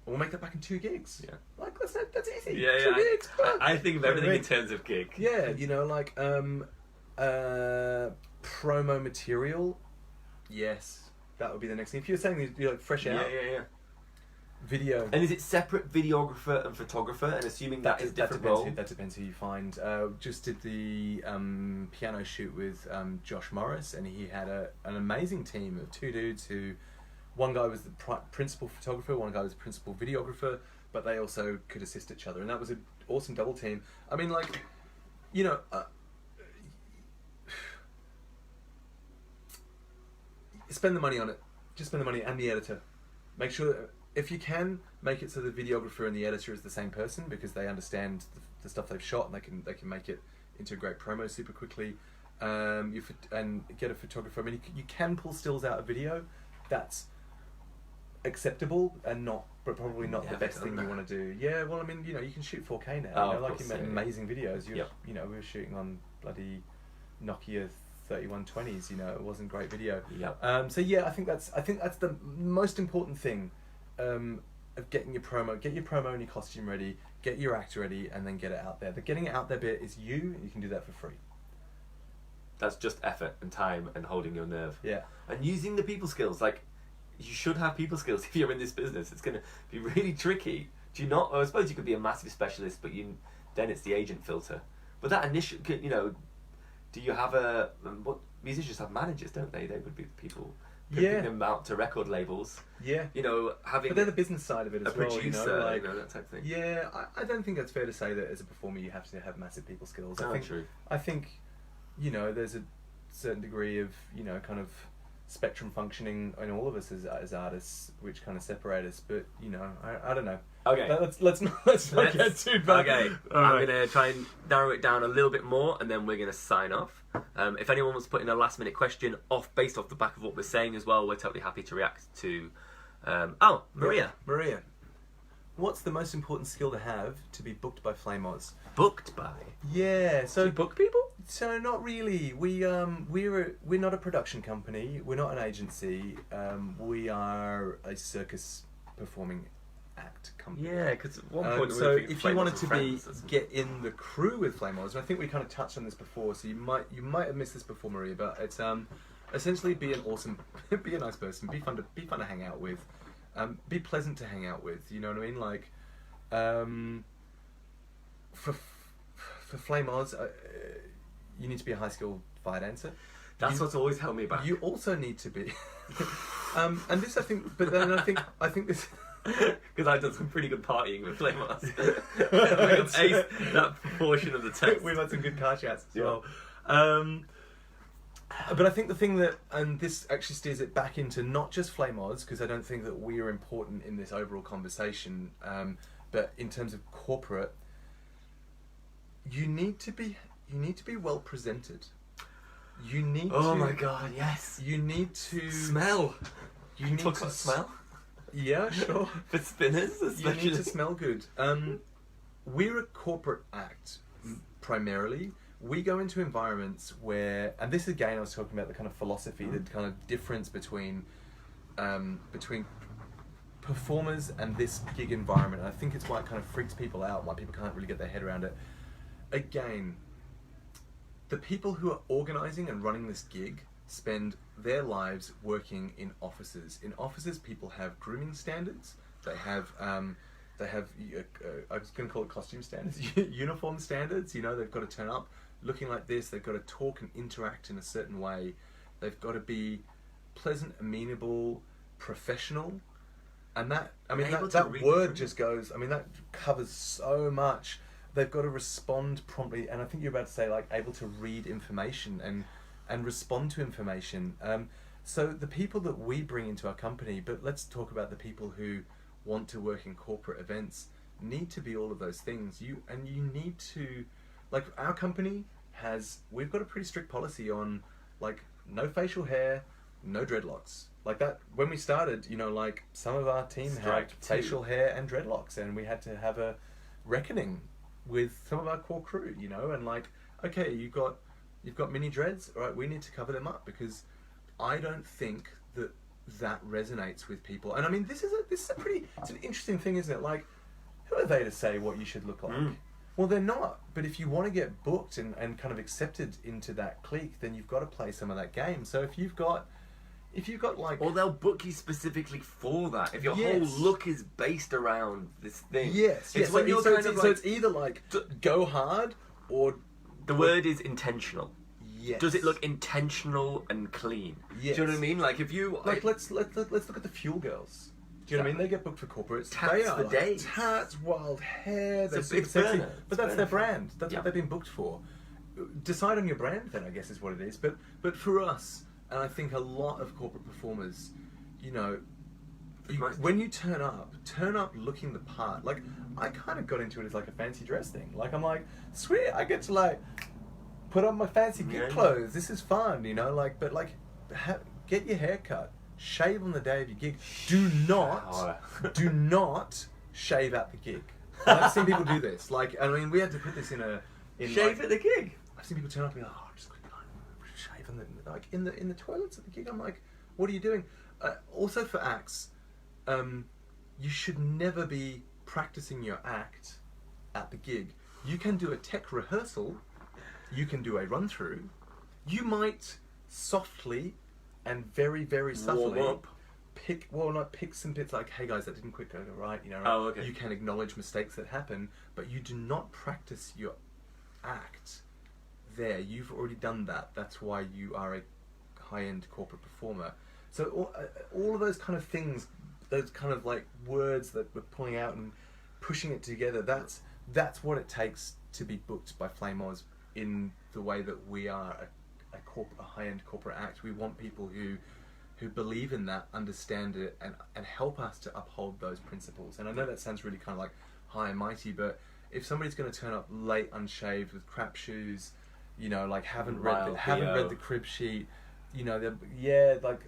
We'll make that back in 2 gigs. Yeah. Like that's easy. 2 Yeah. gigs. I think of everything in terms of gig. Yeah, you know, like promo material. Yes, that would be the next thing. If you're saying you're like fresh out. Yeah. Video. And is it separate videographer and photographer? And assuming that is different role. That depends who you find. Just did the piano shoot with Josh Morris, and he had an amazing team of 2 dudes who, one guy was the principal photographer, one guy was the principal videographer, but they also could assist each other, and that was an awesome double team. I mean, like, you know, spend the money on it. Just spend the money and the editor. Make sure that, if you can, make it so the videographer and the editor is the same person, because they understand the stuff they've shot and they can make it into a great promo super quickly. And get a photographer. I mean, you can pull stills out of video. That's acceptable and but probably not the best thing you want to do. Yeah, well, I mean, you know, you can shoot 4K now. You know, like you make amazing videos. You know, we were shooting on bloody Nokia 3120s. You know, it wasn't great video. So yeah, I think that's the most important thing. Of getting your promo, get your promo and your costume ready, get your act ready, and then get it out there. The getting it out there bit is you, and you can do that for free. That's just effort and time and holding your nerve. Yeah. And using the people skills. Like, you should have people skills if you're in this business. It's going to be really tricky. Do you not? I suppose you could be a massive specialist, but then it's the agent filter. But that initial, you know, do you have what musicians have managers, don't they? They would be the people pimping them out to record labels. Yeah. You know, having... But they're the business side of it as well, producer, you know, like, that type of thing. Yeah, I don't think that's fair to say that as a performer you have to have massive people skills. True. I think, you know, there's a certain degree of, you know, kind of spectrum functioning in all of us as artists, which kind of separate us. But, you know, I don't know. Okay. Let's not get too bad. Okay. I'm going to try and narrow it down a little bit more, and then we're going to sign off. If anyone wants to put in a last minute question based off the back of what we're saying as well, we're totally happy to react to. Maria. Maria. What's the most important skill to have to be booked by Flame Oz? Booked by? Yeah. So do you book people? So not really. We're not a production company. We're not an agency. We are a circus performing act company. Yeah, because at one point so if you wanted to get in the crew with Flame Oz, and I think we kind of touched on this before, so you might have missed this before, Maria, but it's essentially be a nice person, be fun to hang out with, Be pleasant to hang out with. You know what I mean? Like, for Flame Oz, you need to be a high skill fire dancer. That's what's always held me back. You also need to be, and this I think, but then I think this. Because I've done some pretty good partying with Flame Oz. I've aced that portion of the test. We've had some good car chats as Yeah. well. But I think the thing that, and this actually steers it back into not just Flame Oz, because I don't think that we are important in this overall conversation, but in terms of corporate, you need to be well presented. You need Oh to, my god, yes. You need to Smell. You Can need talk to about smell? Yeah, sure. For spinners, especially. You need to smell good. We're a corporate act, primarily. We go into environments where, and this again, I was talking about the kind of philosophy, the kind of difference between performers and this gig environment. And I think it's why it kind of freaks people out, why people can't really get their head around it. Again, the people who are organising and running this gig spend their lives working in offices. In offices, people have grooming standards. They have I was going to call it costume standards, uniform standards. You know, they've got to turn up looking like this. They've got to talk and interact in a certain way. They've got to be pleasant, amenable, professional. And that, I mean, that word just goes, I mean, that covers so much. They've got to respond promptly. And I think you're about to say, like, able to read information and respond to information. So the people that we bring into our company, but let's talk about the people who want to work in corporate events, need to be all of those things. You need to, like, our company we've got a pretty strict policy on, like, no facial hair, no dreadlocks. Like that, when we started, you know, like, some of our team had facial hair and dreadlocks, and we had to have a reckoning with some of our core crew, you know, and like, okay, you've got mini dreads, all right, we need to cover them up, because I don't think that resonates with people. And I mean, this is an interesting thing, isn't it? Like, who are they to say what you should look like? Well, they're not. But if you want to get booked and kind of accepted into that clique, then you've got to play some of that game. So if you've got like, or they'll book you specifically for that. If your whole look is based around this thing. Yes. It's when you're kind of like, so it's either like go hard or the word is intentional. Yes. Does it look intentional and clean? Yes. Do you know what I mean? Like, if you like, let's look at the Fuel Girls. Do you know what I mean? They get booked for corporates. Tats they are for like days. Tats, wild hair. They're It's super sexy. burner. But that's their brand. That's what they've been booked for. Decide on your brand, then, I guess, is what it is. But for us, and I think a lot of corporate performers, you know, when you turn up looking the part. Like, I kind of got into it as like a fancy dress thing. Like, I'm like, sweet, I get to like put on my fancy gig clothes. This is fun, you know. Like, but like, get your hair cut, shave on the day of your gig. Do not shave at the gig. I've seen people do this. Like, I mean, we had to put this in shave like, at the gig. I've seen people turn up and be like, oh, just quickly shave, and then like in the toilets at the gig. I'm like, what are you doing? Also for acts, you should never be practicing your act at the gig. You can do a tech rehearsal, you can do a run through, you might softly and very, very subtly pick some bits like, hey guys, that didn't quite go right, you know, right? Oh, okay. You can acknowledge mistakes that happen, but you do not practice your act there. You've already done that. That's why you are a high-end corporate performer. So all of those kind of things, those kind of like words that we're pulling out and pushing it together, that's what it takes to be booked by Flame Oz in the way that we are a high-end corporate act. We want people who believe in that, understand it, and help us to uphold those principles. And I know that sounds really kind of like high and mighty, but if somebody's going to turn up late, unshaved, with crap shoes, you know, like haven't read the crib sheet, you know,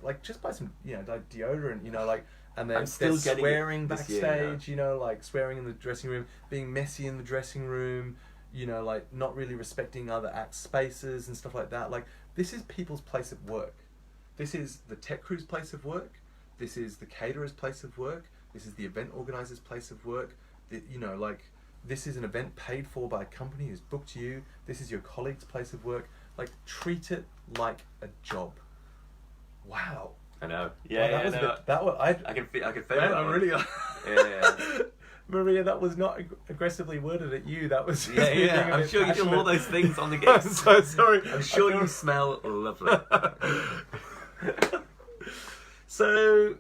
like just buy some, you know, like deodorant, you know, like, and they're swearing backstage, you know, like swearing in the dressing room, being messy in the dressing room, you know, like not really respecting other act spaces and stuff like that. Like, this is people's place of work. This is the tech crew's place of work. This is the caterer's place of work. This is the event organizer's place of work. You know, like, this is an event paid for by a company who's booked you. This is your colleague's place of work. Like, treat it like a job. Wow. I know. I can feel man, that I'm one. really. Yeah. Maria, that was not aggressively worded at you. That was just Yeah, me being yeah. a I'm bit sure you do all passionate. those things on the I'm gigs. so sorry. I'm sure you smell lovely. So,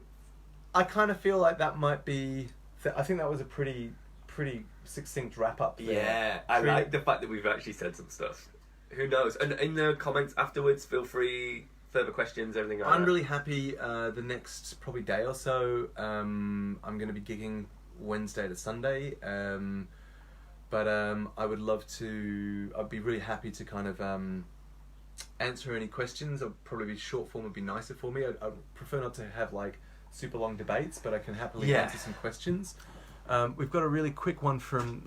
I kind of feel like that might be. I think that was a pretty succinct wrap up. There. Yeah, I Pretty- like the fact that we've actually said some stuff. Who knows? And in the comments afterwards, feel free. Further questions, everything like I'm that. really happy. The next probably day or so, I'm going to be gigging Wednesday to Sunday. But I would love to. I'd be really happy to kind of answer any questions. Or probably short form would be nicer for me. I prefer not to have like super long debates, but I can happily answer some questions. We've got a really quick one from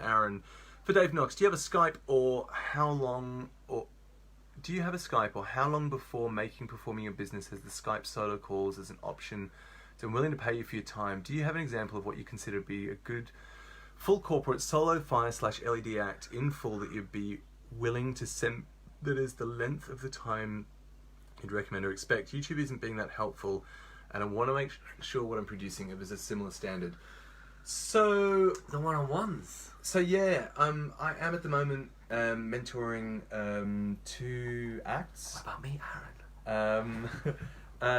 Aaron. For Dave Knox, do you have a Skype or how long before performing your business has the Skype solo calls as an option? So I'm willing to pay you for your time. Do you have an example of what you consider to be a good full corporate solo fire/LED act in full that you'd be willing to send, that is the length of the time you'd recommend or expect? YouTube isn't being that helpful, and I want to make sure what I'm producing is a similar standard. So The one-on-ones. I am at the moment mentoring 2 acts. What about me, Aaron?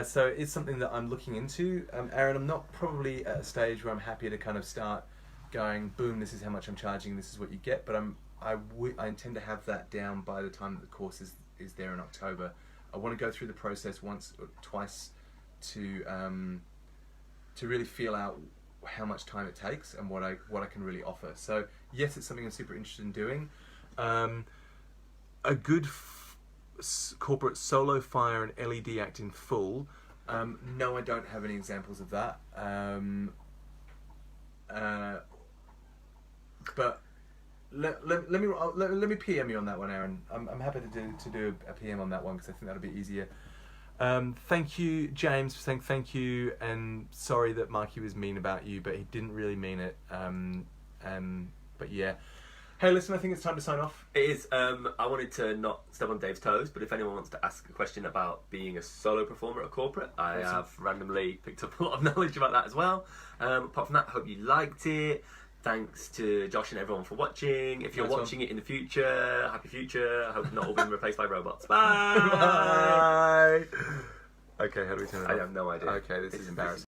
So it's something that I'm looking into. Aaron, I'm not probably at a stage where I'm happy to kind of start going, boom, this is how much I'm charging, this is what you get. But I intend to have that down by the time that the course is there in October. I want to go through the process once or twice to really feel out how much time it takes and what I can really offer. So yes, it's something I'm super interested in doing. A good corporate solo fire and LED act in full. No, I don't have any examples of that. But let me PM you on that one, Aaron. I'm happy to do a PM on that one because I think that'll be easier. Thank you, James, for saying thank you, and sorry that Marky was mean about you, but he didn't really mean it. But yeah. Hey, listen, I think it's time to sign off. It is. I wanted to not step on Dave's toes, but if anyone wants to ask a question about being a solo performer at corporate, I have randomly picked up a lot of knowledge about that as well. Apart from that, I hope you liked it. Thanks to Josh and everyone for watching. If you're watching it in the future, happy future. I hope not all being replaced by robots. Bye! Bye! Okay, how do we turn it off? I have no idea. Okay, this is embarrassing.